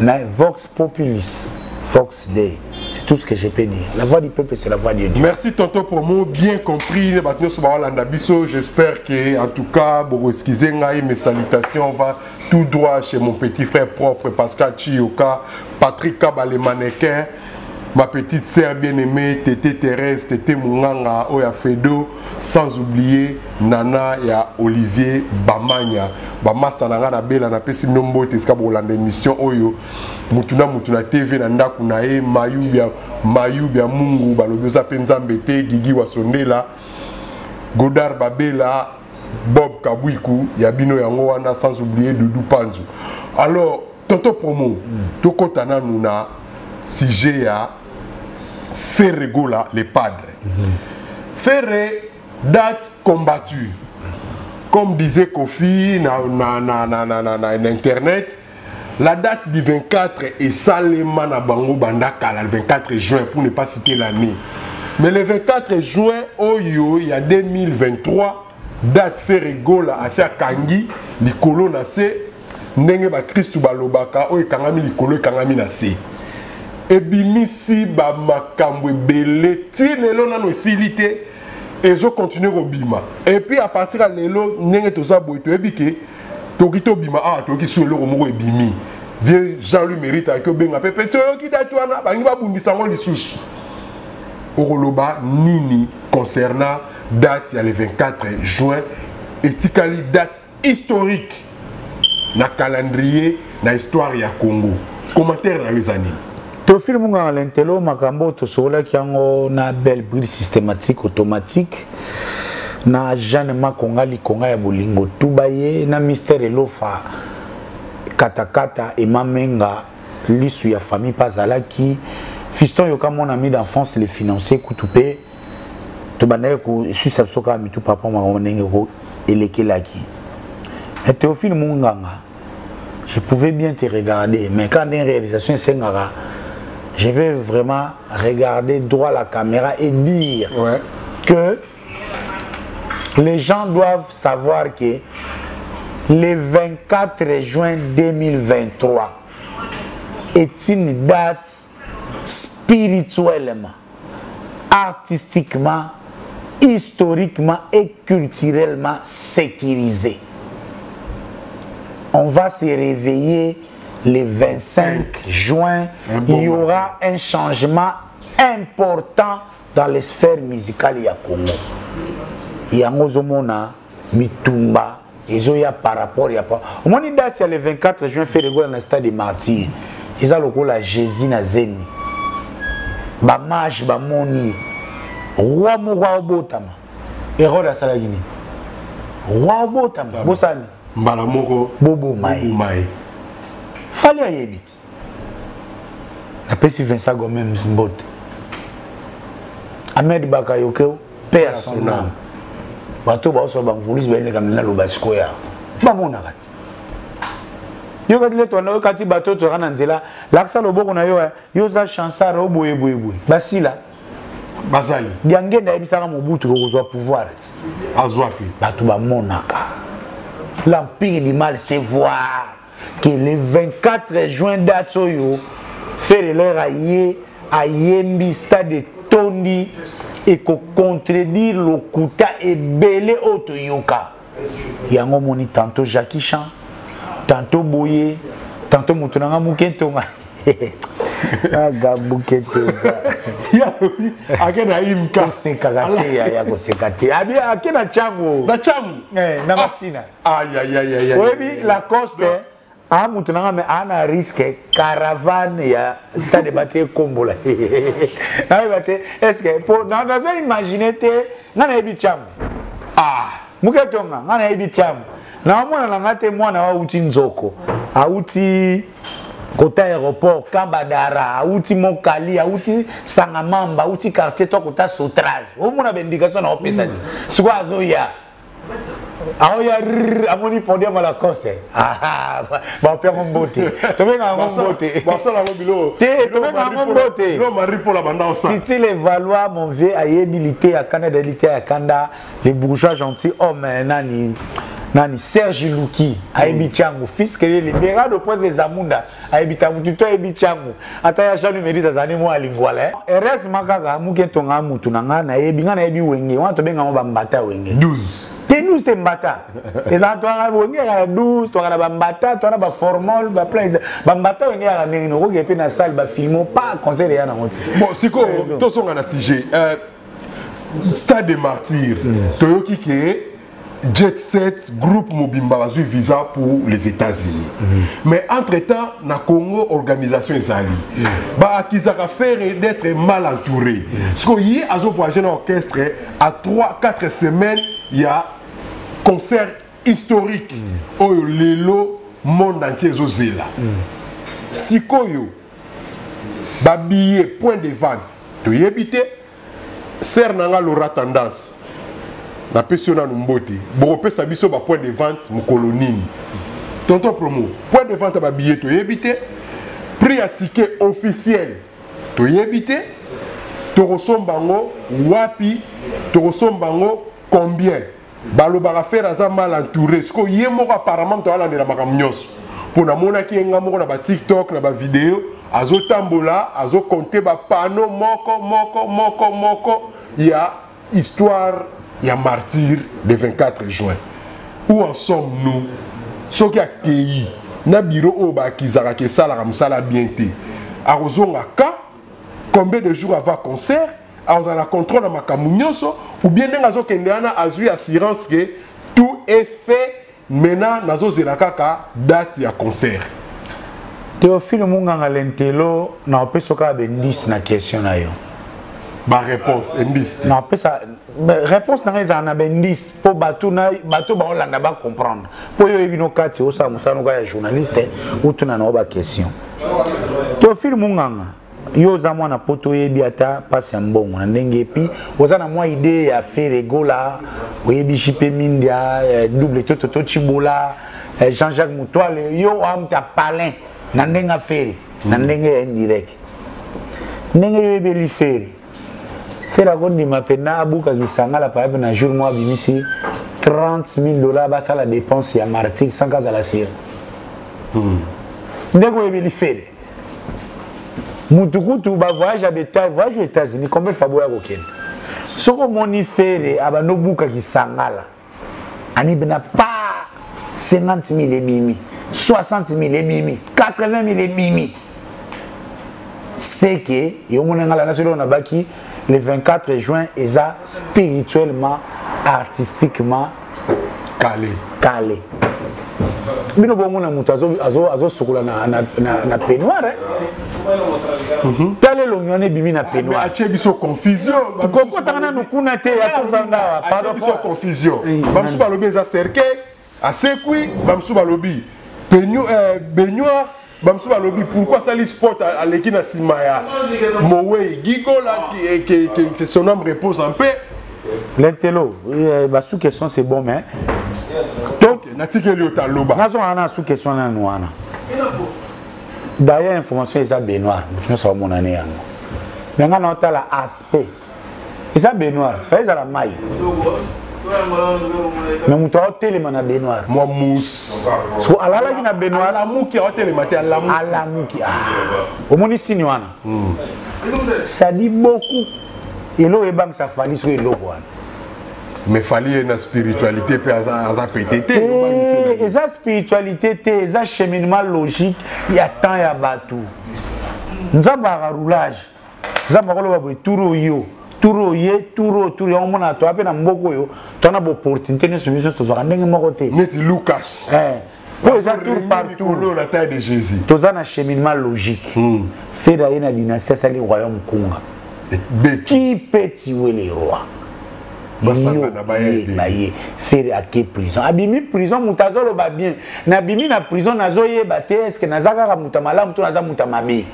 Mais Vox Populis, Vox Day, c'est tout ce que je peux dire. La voix du peuple, c'est la voix de Dieu. Merci tonton pour moi, bien compris. J'espère que, en tout cas, pour excuser mes salutations, on va tout droit chez mon petit frère propre, Pascal Chioka, Patrick Kaba, les mannequins, ma petite sœur bien-aimée, Tété Thérèse, Tété Munganga, Oya Fedo, sans oublier Nana et Olivier Bamanya. Bamasta nanga na bela na pesi nombo teska bolanda émission Oyo. Mutuna TV na ndaku na e mayu bya mungu baloboza penzambe te Gigi Wasondela, Godard Babela, Bob Kabwiku, Yabino yango wana sans oublier Doudou Panzu. Alors, Toto Promo, tokotana nuna sujet ya Ferre Gola, les padres. Ferre, date combattue. Comme disait Kofi na internet, la date du 24 est Salema na Bango Bandaka, le 24 juin, pour ne pas citer l'année. Mais le 24 juin, Oyo, il y a 2023, date Ferre Gola, à Kangi, Likolo Nase, Nenge ba Christou Balobaka, Oyo Kangami Likolo Kangami Nase. Et bimisi ba makamwe belé tine lo nano silité et je continue au bima. Et puis à partir de l'élo nenge toza boy to ebike tokito bima ah toki sur le romo e bimi. Vieux Jean-Louis Mérite avec benga pepe to ki datwana ba ngi ba bumbisa ngo lisusu. Oroloba nini concernant date ya le 24 juin et tikali date historique na calendrier na histoire ya Congo. Commentaire na les années. To film nga l'entelo makambo to sola kiango na belle brille systématique automatique na Jeanne Makonga likonga ya bolingo tubaye na mystère elofa katakata et mamenga lisu ya famille pazalaki fiston yoka mon ami d'enfance les financiers kutupe to banaye ko suis sabsoka mitu papa ma onenge ko elekelaki et Théophile Munganga je pouvais bien te regarder mais quand une réalisation sengara je vais vraiment regarder droit la caméra et dire que les gens doivent savoir que le 24 juin 2023 est une date spirituellement, artistiquement, historiquement et culturellement sécurisée. On va se réveiller le 25 juin, il y aura un changement important dans les sphères musicales ya Congo. Il y a un mitumba, il y a par rapport à au moment où le 24 juin fait le dans le stade de Martyrs, ils ont la Jésus na Zeni, Bamage, Bamoni, Roi Moura Obotama, héros de la Salagini, Roi Obotama, Bosani, Mbalamoko, Bobo Maï. Fallait y éviter. Napesi Vincent Gomez Mbote. Ahmed Bakayoko, paix à son âme. Bato ba so bangvulis bele kamina lo basiko ya. Ba mona kati. Yo katile to na kati bato to kana nzela, laksa lo boko na yo za chansara o boye. Basila Bazali. Biangenda ebisaka Mobutu ko zo pouvoir. Azwapi. Bato ba monaka. L'empire du mal se voir que le 24 juin d'Atsoyo fait leur à Yembi stade Tondi et qu'on contredire le Kuta et belé auto yoka. Yango moni tantôt Jackie Chan, tantôt Boye, tantôt Moutonanga Mukentonga. Aga Mukentonga. Ya akena imka. Sekagate ya kosekate. Abi akena chango. Na chango. Na masina. Aïe. Oui, la coste. Ah, Moutonanga mais ana risque caravane ya stade bâti Kombola. Est-ce que pour dans imaginer te ngana ebi cham. Ah, Muketonga ngana ebi cham. Na mwana na ngate mwana wa uti nzoko. Auti kota aéroport Kambadara, auti Mokali, auti Sangamamba, auti quartier to kota Sotrage. O mona bendication na opesa. Siko azoya. Aoya amoni podium à la course. Ah, ba pia Mbote. Tobenga Mbote. Ba sala mobilo. Tobenga Mbote. Non mari pour la banda ça. Si les Valois mon vieux ayabilité à Canada d'élité à Kanda, les bourgeois gentils hommes nani Serge Luki ayebi-changu fils que les libéraux de poste des Amunda ayebi-changu tuto ayebi-changu ataya chalu mérite azani mo alingwala RS makaka mukentonga mutu nanga na yebi ngana yebi wenge wana tobenga mo bambata wenge 12 nous c'est mbata les antoine wenge ya 12 to kana bambata to na ba formol ba place bambata wenge ya ngi no ko na salle ba filmo pas conseil ya na moto bon siko to songa na sujet stade des martyrs toyoki ke Jet Set, groupe Mobimba bazui visa pour les États-Unis. Mais entre-temps, na Congo, organisation Ezali. Bah, qu'ils a faire d'être mal entouré. Parce que hier, à voyager dans l'orchestre, à 3-4 semaines, il y a concert historique. Oh, Lelo, monde entier, Zozela. Sikoyo, babillet, point de vente. Tu y habites, Cernanga l'aura tendance. Na pesiona Mbote bon pesa biso ba point de vente mu kolonini tonton promo point de vente ba billet to yebité prix à ticket officiel to yebité to resombango wapi to resombango combien balobaka faire aza mal entouré ce ko yemoko apparemment to ala ndela makamnyos pona mona ki nga moko na ba TikTok na ba vidéo azo tambola azo compter ba panneau moko ya histoire. Il y a martyr le 24 juin. Où en sommes-nous? Ce qui a accueilli, na bureau au bas qui a que ça la musala bienté. À Rozongaka, combien de jours avant concert? À la contrôle de Makamunyoso ou bien dans la Kendiana a eu assurance que tout est fait. Maintenant, nazo zelakaka date ya concert. Théophile Munganga Lentelo na opesoka bendis na question na yo. Ba réponse indice. Non, ça réponse na les anabendis pour bateau ba Hollande ba comprendre. Pour yo ebino kati o sa musano ka journaliste ou tuna na ba question. To film Munganga yo za mwana poto yebi ata passe ya mbongo na ndenge epi oza na mwa idée ya faire gola oyebi JP Mindia double toto Chibola Jean-Jacques Moutoile yo amta palin na ndenga faire na ndenge indirect. Ndenge yo yebi li faire. C'est la grande mapena abuka kisanga la pape na jour moi bimisi $30,000 basa la dépense ya martyr sans cas à la cire. Ndeko ebeli fere. Mutukutu ba voyage à Bétail, voyage aux États-Unis combien fabo ya kokenda. Soko moni fere abano buka kisanga la. Ani bena pas 50,000 ebimi, 60,000 ebimi, 80,000 ebimi. C'est que yo monanga la national na baki le 24 juin, ils ont spirituellement, artistiquement calé. Bino bongo na mutu azo sukula na peignoir. Tale l'onion bimi na peignoir. Ache biso confusion. Koko tangana nukuna te ya kozanga. Ache biso confusion. Bamsu balobi za cercueil, asekui, bamsu balobi peignoir, Bamsou a lobby pourquoi ça sport à l'équipe na Simaya Mowe Gigo là que son nom repose en paix. L'intello, bah sous question c'est bon mais donc natike li otaloba. Nazo ana sous question na noana. D'ailleurs information est à Benoît, nous sommes mon année. Mais on a la aspect. Et ça Benoît, fait ça la maille. Mais mon temps télé na Benoît. Moi mousse. So alala qui na Benoît, la mou qui a télé maté la mou. Ala mou qui au moni signoana. Ça dit beaucoup. Et là, il ça fallait sur le logo. Mais fallait une spiritualité pour ça péter. Et ça spiritualité, et ça cheminement logique, il y a tant il y a bateau. Nous avons un roulage. Nous avons un touro yo, touro ye, touro. On a toi appelé un moko yo. Tu as une opportunité de se mettre sur un côté. Mais Lucas. Pour ça tour partout. La taille de Jésus. Tu as un cheminement logique. Fait d'ailleurs la dynastie, c'est le royaume Konga. Qui peut tuer les rois? Faire à quelle prison? Abimi prison, moutazolo ba bien. Nabimi na prison, nazo ye bate, est-ce que nazaka mutamala, mutonaza mutamabe.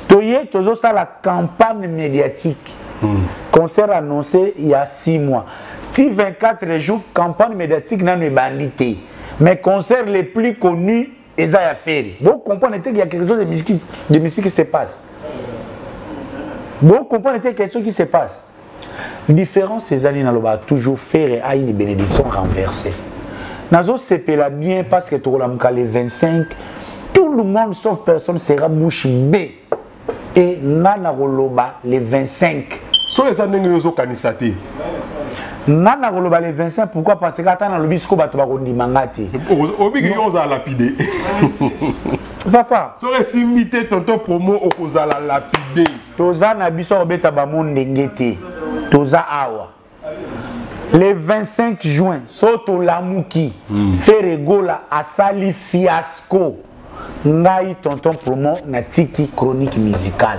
Toye, tozo ça la campagne médiatique. Concert annoncé il y a 6 mois. Ti 24 jours, campagne médiatique n'a pas bandité. Mais concert les plus connus, ils ont fait. Vous comprenez qu'il y a quelque chose de mystique qui se passe. Vous comprenez quelque chose qui se passe. Différence ces années n'a toujours fait à une bénédiction renversée. Nazo sepela bien parce que tout le 25, tout le monde sauf personne sera bouche bée. Et nana roloba les 25. Sur les années nous organisés. Nana roloba les 25 pourquoi parce que attends le bisco bato bakondi mangati. Obi on a lapidé. Papa, serait simité tonton promo opposa la lapidé. Toza na biso obeta ba monde ngete. Toza awa. Le 25 juin, soto lamuki, Ferregola asali fiasco. Ngai tonton promo na tiki chronique musicale.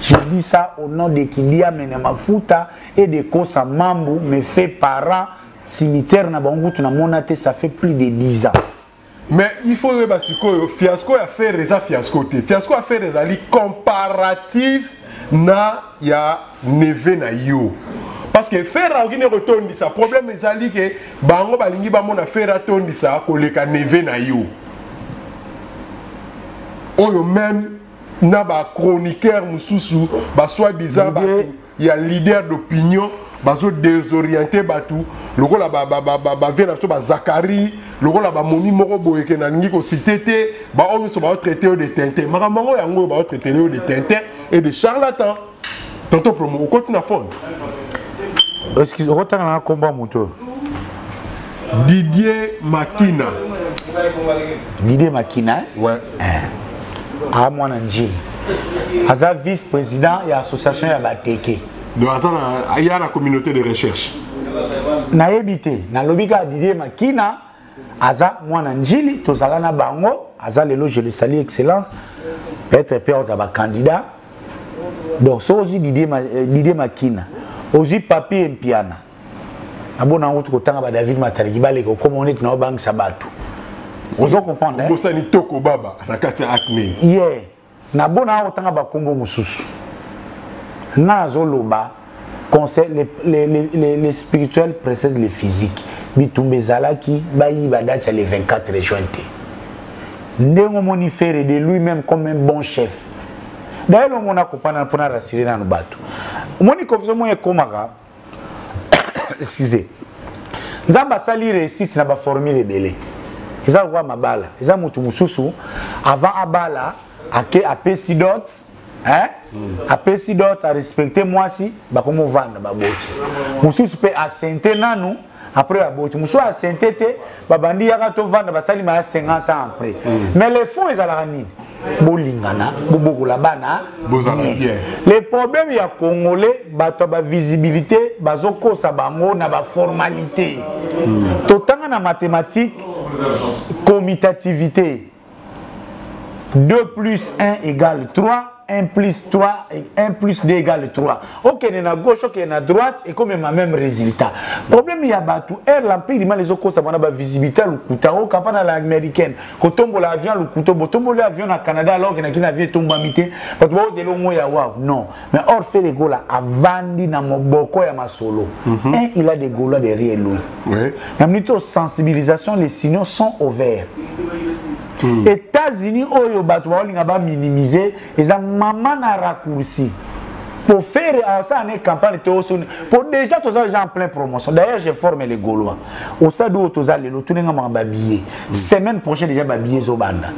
Je dis ça au nom de Kidia Menemafuta et de Kosa Mambu, mes faits parents, cimetière na bangutu na monate, ça fait plus de 10 ans. Mais il faut que fiasco a fait des fiasco. Fiasco a fait des alliés comparatifs na ya neve na yo. Parce que faire aucune retourne ça problème est alliés que bango balingi ba mona faire retourne ça ko le ka neve na yo. Oyo même na ba chroniqueur mususu ba soi-disant ba il y a leader d'opinion bazo désorienté batou loko la ba vient so ba Zakari loko la ba momi moko boye ke na ngi ko cité ba on so ba traiter de tintin makambo yango ba traiter de tintin et de charlatan tonton promo continue à fond. Est-ce qu'ils retournent dans un combat moto? Didier Makina. Didier Makina? Ouais. À moi Nanji. Aza vice-président et association ya Bateke. Donc attends, il y a la communauté de recherche. Na ebité, na lobika Didier Makina, Aza moi Nanjili, tozala na bango, Aza lelo je le salue excellence. Peut-être père za candidat. Donc so aussi Didier Makina. Aussi papier et piano. Abona ngoto kotanga ba David Matariki baleko comme on est na banque sabatu. Ozo comprendre. Bossa ni toko baba na kati acne. Yeah. Na bona otanga ba kombo mususu. Na zoloba conseil les spirituels précèdent les physiques. Bitumbe zalaki bayi badacha le 24 juin. Ndengo moni faire de lui-même comme un bon chef. D'ailleurs on a comprendre pour na rassurer na bato. Moni confusion mo ekomaka. Excusez. Nzamba sali réussite na ba formule belé. Eza roi mabala. Eza mutu mususu avant abala ake apesidot hein? Apesidot a respecté moi si ba komo vendre ba boti. Mususu pe asente nanu après la boti. Mususu asente te ba bandi yaka to vendre ba sali ma 50 ans après. Mais les fonds ils ala nini? Bolingana, bobokola bana. Les problèmes ya congolais bato ba visibilité bazoko sa bango na ba formalité. Totanga na mathématiques commutativité 2 plus 1 égale 3 1 plus 3 et 1 plus 2 égale 3. Ok, il y a à gauche, ok, il y a à droite, et comme il y a même résultat. Problème, il y a tout. L'empire, il y a les autres, ça va visibilité, le couteau, au cap à l'américaine. Quand on voit l'avion, le couteau, on voit l'avion au Canada, alors qu'il y a un avion tombé à mité. Parce que vous avez le mot, non. Mais or, fait les gars là, avant d'y dans mon boko, il y a ma solo. Il a des gars derrière lui. Il y a une sensibilisation, les signaux sont ouverts. États-Unis, oyo bato ba minimiser, ils ont maman na raccourci. Pour faire ça, une campagne pour déjà tous les gens en pleine promotion. D'ailleurs, j'ai formé les Gaulois. Au stade où tous les gens sont habillés. Semaine prochaine, déjà habillés au banda.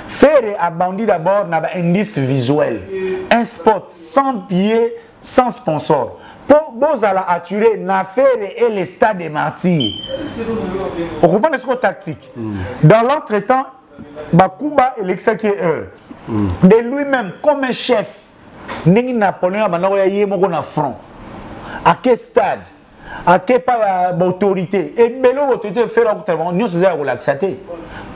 Faire abandonner d'abord un indice visuel. Un spot sans pied, sans sponsor. Pour vous attirer l'affaire et les stades des martyrs. On comprend les scores tactiques. Dans l'entretemps, Bakuba et l'exécuteur de lui-même comme un chef. Napoléon a front. À quel stade? À quelle autorité? Et Belo autorité faire nous relaxer.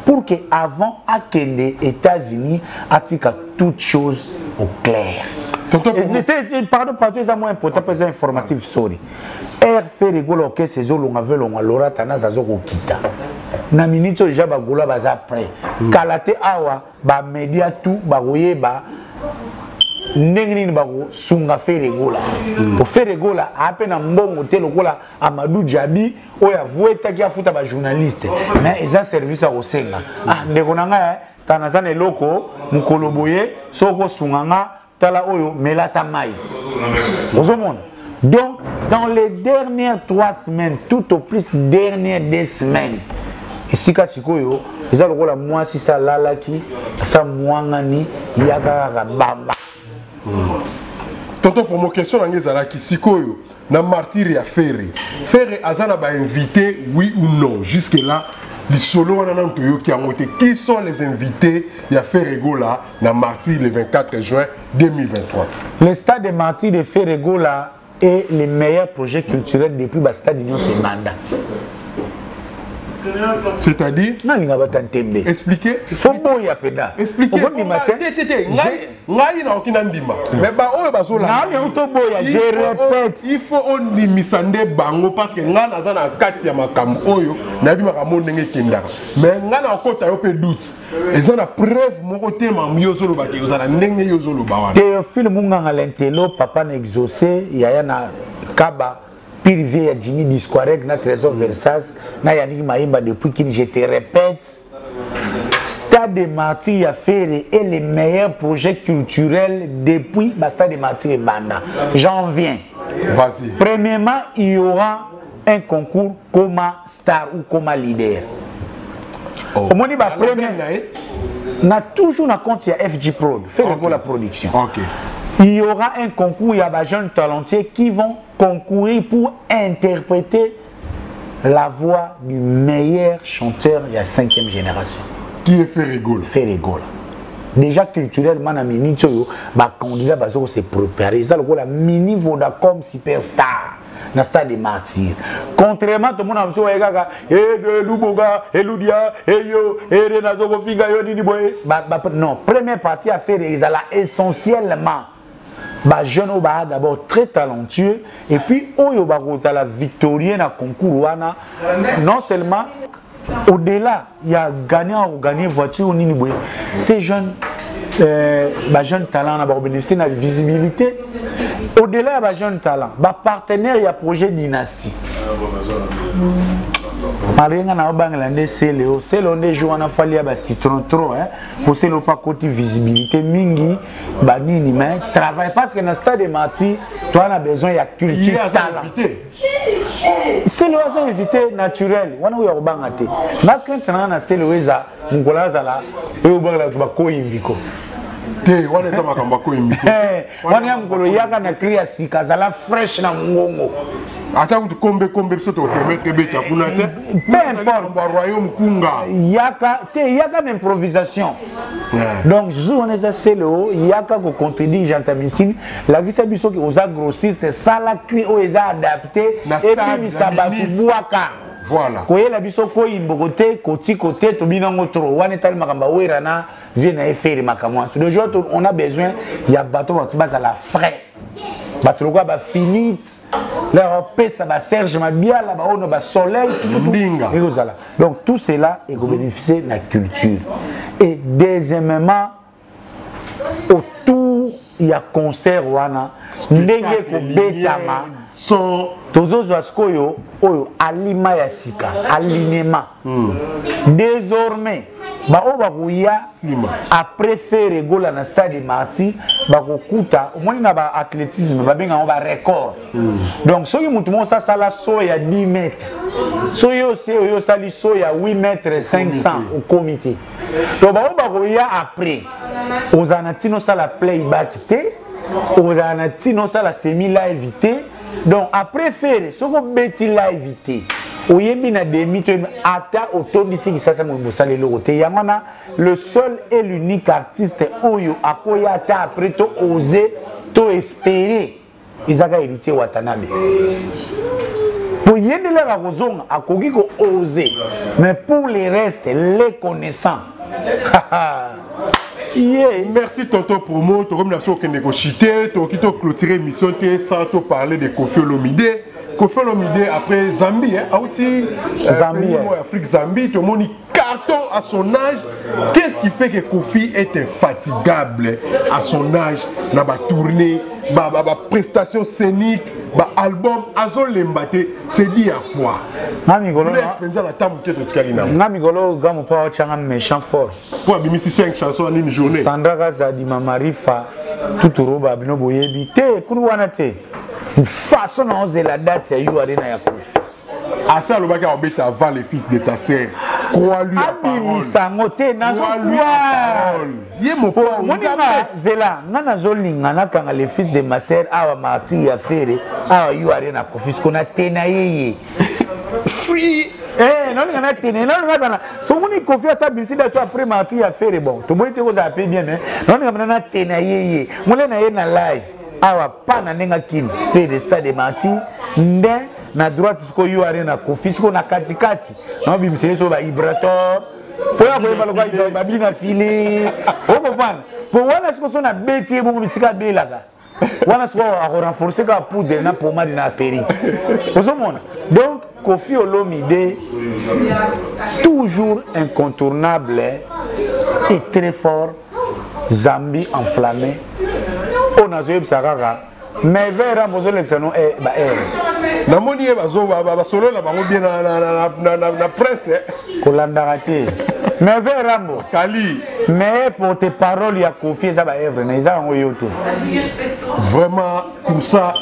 Pour que avant à les États-Unis attiquent toutes choses au clair. Pardon, c'est moins important, c'est informatif, sorry. Air fait rigoler que ces eaux l'ont avait l'on l'aura tana zazoko kita. Na minute déjà bagola baza prêt. Kalate awa ba média tout ba royer ba nengini bago sunga fait rigola. Pour faire rigola à peine un bon hôtel lokola Amadou Djabi oya vueta ki afuta ba journaliste. Mais ils ont service à Osenga. Ah ndekonanga tanazane loko mukoloboye soko sunganga tala oyo melata mai. Donc dans les dernières 3 semaines, tout au plus dernières 2 semaines, ici kasikoyo, ils ont le moi si ça lalaki, ça mwangani, yaga bamba. Tonton pour mon question ngezalaki sikoyo na martyr ya Ferré. Ferré azana ba invité oui ou non jusque là. Les solo qui sont les invités il a fait Ferregola na martyr le 24 juin 2023. Le stade de martyr de Ferregola est le meilleur projet culturel depuis le stade d'Union Semanda. C'est-à-dire expliquez. Faut boy à pédale. Expliquez. Mais bah oh bazola. Je répète, il faut on limisande bango parce que nga na na kati ya makambo oyo na bi makambo ndenge kenda. Mais nga na kota yo pe doute. Ils ont preuve moko te ma yozolo ba ke yozala ndenge yozolo ba wana. Théophile Munganga l'entelo papa na exaucé yaya na kaba Pirivé à Jimmy Disquarek, na Trésor Versas, na Yannick Maïmba depuis qu'il je te répète, Stade de Martyr à Ferré est le meilleur projet culturel depuis Stade de Martyr et Banda. J'en viens. Vas-y. Premièrement, il y aura un concours comme star ou comme leader. Oh. Au moins, il y a toujours un compte, il y a FG Prod, fait la production. Okay. Il y aura un concours, il y a des jeunes talentueux qui vont concourir pour interpréter la voix du meilleur chanteur de la 5e génération. Qui est Ferregola? Ferregola. Déjà culturellement, na mini choyo, ba candidat bazo se préparer. Ça le la mini Vodacom superstar. Na stade de martyr. Contrairement tout le monde a dit gaga de Luboga et Ludia et yo et Renazo ko figa yo ni boy. Non, première partie à faire essentiellement ba jeune oba d'abord très talentueux et puis oyo ba la victorien na concours wana non seulement au-delà il y a gagnant ou gagner voiture ni boy. Ces jeunes jeune talent na bénéficier de la visibilité. Au-delà de jeune talent, partenaire il y a projet dynastie. Maringa na Bangladesh c'est le jour na fali ba citron trop hein pour c'est le pas côté visibilité mingi ba nini mais travail parce que dans stade de Martyr toi on a besoin il y a culture talent. C'est le hasard invité naturel wana uya obanga te. Na quand na c'est le weza ngola zala e obanga ba ko imbiko. Te wana za makamba ko imbiko. Wana ya mkolo yaka na clear sika zala fresh na ngongo. Attends, combien biso to permettre beta kuna te. Peu importe royaume kunga. Yaka d'improvisation. Donc je on est assez le yaka ko contredire jantamissine la gisa biso ki oza grossiste ça la cri o eza adapté et puis ça ba buaka. Voilà. Koyela biso ko imbokote koti côté to binango trop. Wana tali makamba werana vient na faire makamwa. De jour on a besoin ya bateau à la frais. Bateau quoi ba finit. Leur pesa ba Serge Mabiala ba ono ba soleil tout. Donc tout cela est bénéficier de la culture. Et deuxièmement autour il y a concert wana ndenge ko betama son tozozo askoyo oyo alima ya sika alignement désormais ba obakuya après faire regola na stade Marty bakokuta omoni na ba athlétisme ba benga ba record donc soki mutu mo sa sala so ya 10 mètres soyo yo sali so ya 8 mètres 500 au comité donc ba obakuya après ozanatino sala playback te ozanatino sala semi live te. Donc après faire ce qu'on bêtit live té oyebi na demi to ata otondisi ki sasa mo mosale lokote yamana le seul et l'unique artiste oyo akoya ata après to oser to espérer izaka héritier Watanabe pour yendele la kozonga akoki ko oser mais pour les restes les connaissants Yeah. Merci Tonton Promo, tu as négocié, tu as clôturé l'émission sans te parler de Kofi Olomide. Kofi Olomide après Zambie, Zambie, Afrique, Zambie, tout le monde carton à son âge. Qu'est-ce qui fait que Kofi est infatigable à son âge? Dans la tournée, la prestation scénique, l'album, c'est dit à quoi? Namigolo, gamu pa changa méchant fort. Pour abimi 5 chansons en une journée. Sandra Gazadi Mamarifa, tout roba bino boyebi te kuruwana te. Façon na oser la date ya you arena ya Kofi. Asa lo baka obeta avant les fils de ta sœur. Crois-lui à parole. Sangote nazo croire. Yemo po monima zela ngana zolinga na kanga les fils de ma sœur awa Marty ya fere awa you arena Kofi skona tena yeye. Free. Non, il y en a tenu. Non, il y en a. Si on est confiant à ta bille, après Marty a fait bon. Tout le monde te a bien, mais non, il y en a tenu. Moi, il y en a live. Ah, pas na nenga kin. Fait le stade de Marty. Ndé na droite, ce qu'on y a na Kofi, ce qu'on a katikati. Non, bim c'est sur la vibrateur. Pour la voir le gars, il va bien filer. On comprend. Pour voir ce qu'on a bêté, bon, mais c'est qu'à bélaga. On a renforcé la poudre na pommade na péri. Donc Kofi Olomide toujours incontournable et très fort. Zambie enflammé. On a joué Sarara. Mais vers Rambozo l'examen est na moni bazo ba solo la bango bien na presse. Kolanda raté. Mais vers Rambo Kali. Mais pour tes paroles il y a Kofi ça va œuvre mais ça on yoto. Vraiment pour ça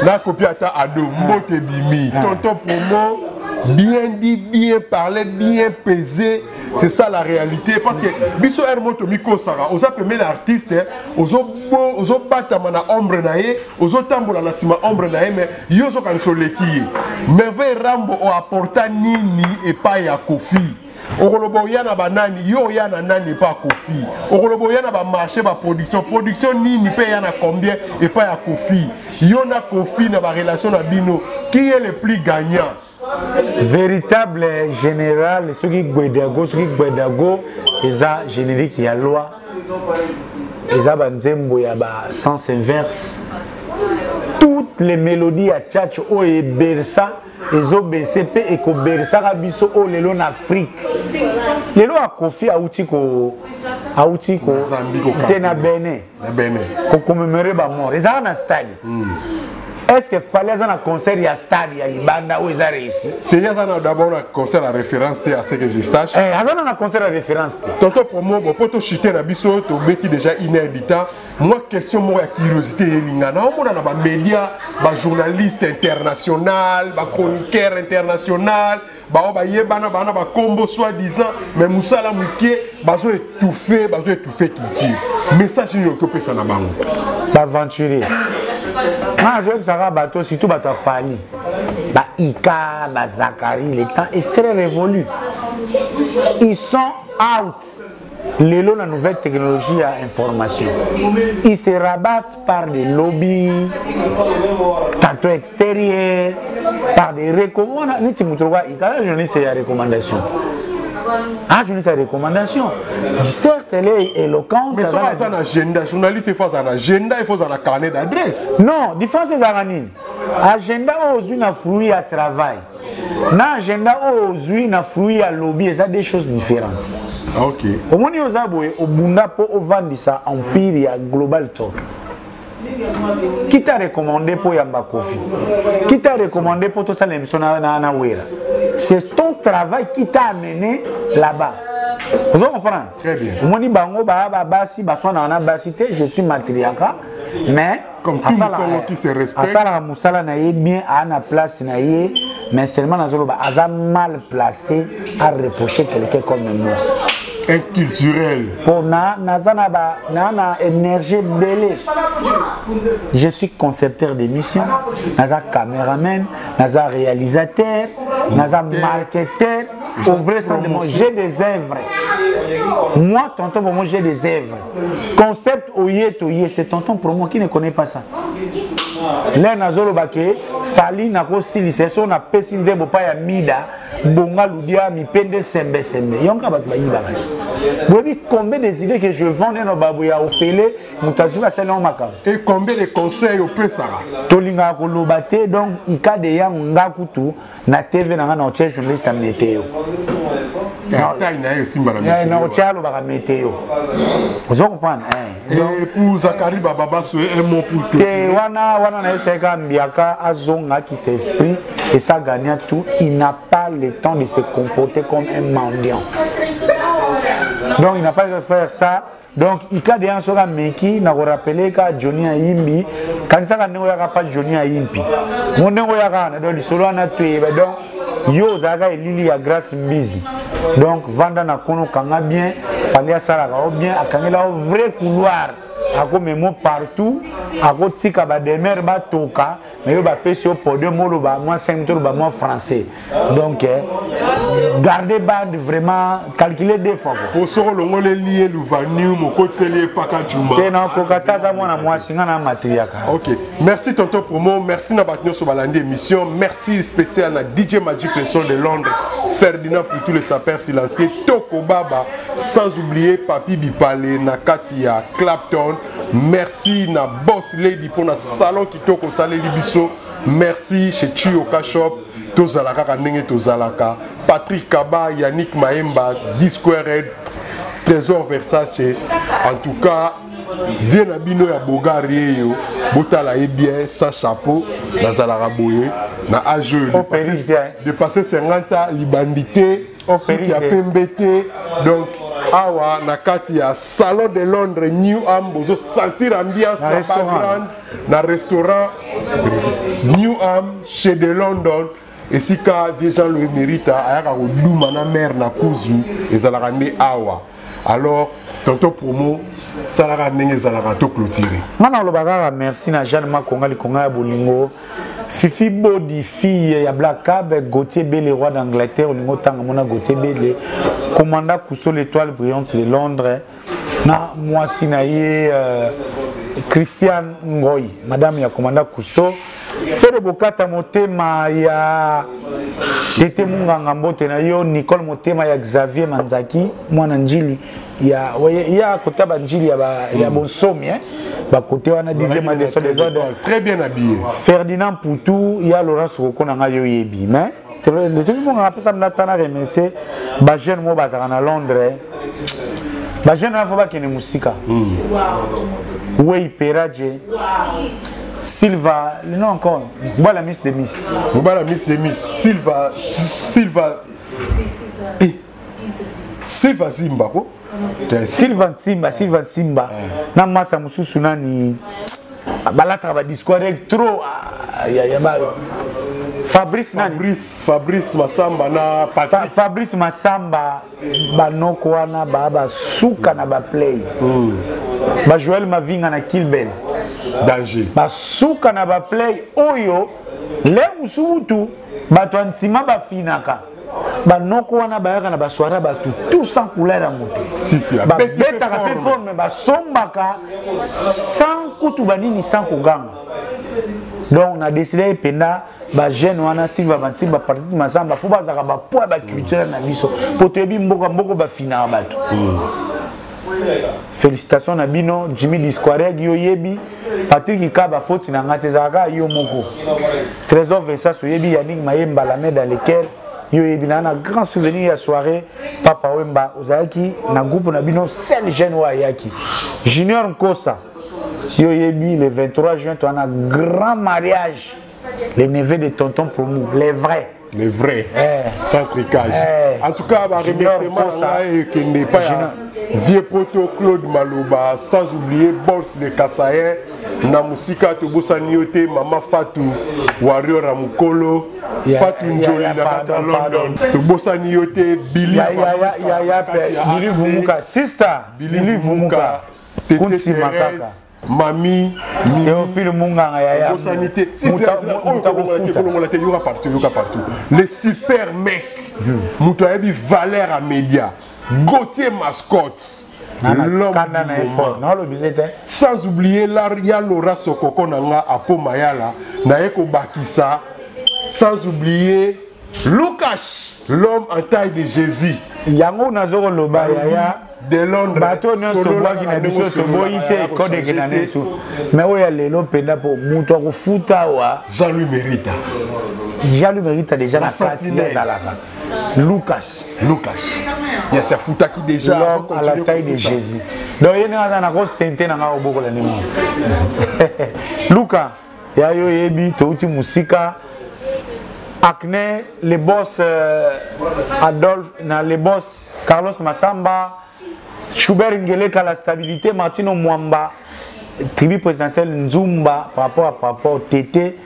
la copie à ta ado mbote bimi tonton Promo bien dit, bien parlé, bien pesé, c'est ça la réalité parce que biso hermoto miko sara oza pemé l'artiste ozo batama na ombre nae ozo tambola na sima ombre nae mais yozo kanso leki merveille Rambo o apporta nini et pas ya Kofi. Okolobo yana banani yo yana nani pas Kofi. Okolobo yana ba marché ba production nini pe yana combien et pas ya Kofi. Yo na Kofi na ba relation na bino qui est le plus gagnant? Véritable général ceux qui Gwedago eza générique ya loi eza banzembo ya ba sens inverse toutes les mélodies à tchatch o e bersa ezo BCP et ko bersa ka biso o lelo na Afrique lelo a Kofi auti ko tena Benin ko commémorer ba mort eza na stade. Est-ce que fallait un concert à stade à Libanda ou ils ont réussi? Il y a d'abord un concert à référence à ce que je sache. Avant un concert à référence. Tonton Promo, pour te chuter na biso, tu bêtis déjà une heure du temps. Moi question moi curiosité lingana, on a ba média, ba journaliste international, ba chroniqueur international, ba yebana ba combo soi-disant, mais Moussala Mouké, bazo étouffé culture. Message nous que ça na bango. Ba aventurier. Surtout Fali, Ika, Zakari, le temps est très révolu. Ils sont out. la nouvelle technologie à information. Ils se rabattent par des lobbies, tantôt extérieurs, par des recommandations. Je ne sais pas recommandation. Ah, je ne sais pas recommandation. Certes, elle est éloquente. Mais ça va un agenda. Journaliste, il faut un agenda, il faut un carnet d'adresse. Non, différence c'est Zarani. Agenda aujourd'hui n'a fruit à travail. Na agenda aujourd'hui n'a fruit à lobby, ça des choses différentes. Ok. Au moment où Zaboué, au Bunda pour vendre ça empire à Global Talk. Qui t'a recommandé pour Yamba Kofi? Qui t'a recommandé pour tout ça l'émission na Wera? C'est ton travail qui t'a amené là-bas. Vous comprenez? Très bien. Au moment où je suis matriarcat, mais comme tout le monde qui se respecte. Asala Moussala na bien à la place na mais seulement a mal placé à reprocher quelqu'un comme moi. Inculturel. Pour na énergie belée. Je suis concepteur d'émissions, naza caméraman, naza réalisateur, naza marketeur. Au vrai sens de moi, j'ai des œuvres. Moi, tonton pour moi, j'ai des œuvres. Concept oye, c'est tonton pour moi qui ne connaît pas ça. Là, nazolo bake, fali nako silise, so na pesi ndembo pa ya mida, bonga ludia mi pende sembe. Yonka bat ba yibakati. Bobi combien des idées que je vends dans babu ya ofele, mutajiba sele on makam. Et combien de conseils au pesara? Tolinga ko lobate donc ika de yang ngakutu na TV na ngana oche journaliste à météo. Na ochalo ba météo. Vous comprenez? Et pour Zakari Baba, c'est un mot pour tout. Wana na eseka mbiaka azonga qui t'esprit et ça gagne tout. Il n'a pas le temps de se comporter comme un mendiant. Donc il n'a pas de faire ça. Donc il y a des gens qui me rappellent que Johnny Ayimbi, quand ça ne pas Johnny Ayimbi, mon nom est dans le solo na tué donc yo zaga elili ya grâce mbizi. Donc vanda na kono kanga bien, fallait ça bien, akangela au vrai couloir. Ako memo partout, ako tika ba demer ba toka, mais yo ba pesi au podium mo ba moi 5 minutes ba moi français. Donc garder bande vraiment calculer deux fois. Pour ce que l'on est lié le vanu mon côté lié pas qu'à Jumba. Non, kokata za moi na moi singa na matriaka. OK. Merci tonton promo, merci na batno so balandi émission, merci spécial à DJ Magic le son de Londres, Ferdinand pour tous les sapeurs silencieux, Toko Baba, sans oublier Papi Bipale na Katia Clapton. Merci na Boss Lady pour na salon qui toko salé libiso. Merci chez Chioka Shop. Tozalaka Kanenge Tozalaka. Patrick Kaba, Yannick Maemba, Discord Red, Trésor Versace. En tout cas, viens à Bino ya Bogari yo. Botala est bien, sa chapeau, na Zalaka Boye, na AGE. De passer 50 ans, l'ibandité, qui a PMBT. Donc, awa na kati ya salon de Londres New Am bozo sentir ambiance na background na restaurant New Am chez de London et si ka des gens le méritent ayaka ko duma na mer na kuzu ezalaka ne awa. Alors tonton promo salaka ndenge ezalaka to clôturer mana lobaka merci na Jeanne Makonga likonga ya bolingo Fifi Bodi, fille ya Black Cab, Gauthier B, le roi d'Angleterre, Olingo Tangamona, Gauthier B, le commandant Cousteau, l'étoile brillante de Londres, na moi Sinaye, Christian Ngoy, madame ya commandant Cousteau, c'est le bokata motema ya Tete Munganga Mbote na yo, Nicole Motema ya Xavier Manzaki, moi Nanjili, ya côté Banjili ya Bonsomi, bah côté on a dit des ordres très bien habillé. Ferdinand Poutou, il y a Laurent Soko na yo yebi, mais le tout le monde appelle ça natana remercier ba jeune mo bazana à Londres. Ba jeune na foba kene musika. Oui, Peraje. Silva, non encore. Voilà Miss de Miss. Voilà Miss de Miss. Silva Zimba ko. Silva Simba. Na masa mususu nani balatra ba discours trop Fabrice Masamba na Patrick. Fabrice Masamba banoko wana baba suka na ba play. Ba Joël Mavinga na Kilbel. Danger. Ba suka na ba play oyo le musutu bato antima ba finaka. ba noko wana bayaka na ba soirée ba tout sans couleur à moto si ba beta ka pe forme ba sombaka sans kutu banini sans kuganga. Donc on a décidé penda ba jeune wana Silva Banti ba partie masamba faut ba zaka ba poids ba culture na biso pour te bi mboka ba fina bato. Félicitations à Bino, Jimmy Disquareg, Yoyebi, Patrick Ikaba, Foti Nangatezaka, Yomoko. Trésor Versa, Yoyebi, Yannick Mayemba, la main dans lesquelles Yoyebi, n'a un grand souvenir à soirée, Papa Wemba, Ozaki, na groupe Nabino, seul jeune Wayaki. Junior Nkosa, Yoyebi, le 23 juin, tu as un grand mariage. Les neveux de tonton pour nous, les vrais. Les vrais, sans tricage. En tout cas, remerciement qui n'est pas vieux poteau Claude Malouba, sans oublier Boss le Kassaye, Namusika Tobusa Niote, Mama Fatou, Warrior Ramukolo, Fatou Njoli, la London, Tobusa Niote, Billy Vumuka, Sister, Billy Vumuka, Tété Thérèse, Mami, Théophile Munganga, Yaya, partout. Les super mecs, Moutaïbi Valère à Média, Gauthier Mascotte, l'homme sans oublier Laria Laura Sokoko Nanga Apo Mayala, Naeko Bakissa, sans oublier Lucas, l'homme en taille de Jésus. Yango Nazoro Loba Yaya. De Londres, bateau ne se voit qui n'a pas de boïté, code qui n'a pas de mais où il y a les lopédas pour Moutoro Foutawa. Jean-Louis Mérita. Jean-Louis Mérita déjà la fatiguée dans la Lucas. Il y a sa Fouta qui déjà à la taille de Jésus. Donc il y a un gros senté dans la bourre de l'émon. Lucas, il y a eu Ebi, Touti Moussika. Acné, les boss Adolphe, les boss Carlos Massamba. Schubert Ngeleka la stabilité, Martino Mwamba, tribu présidentielle Nzumba par rapport au TT.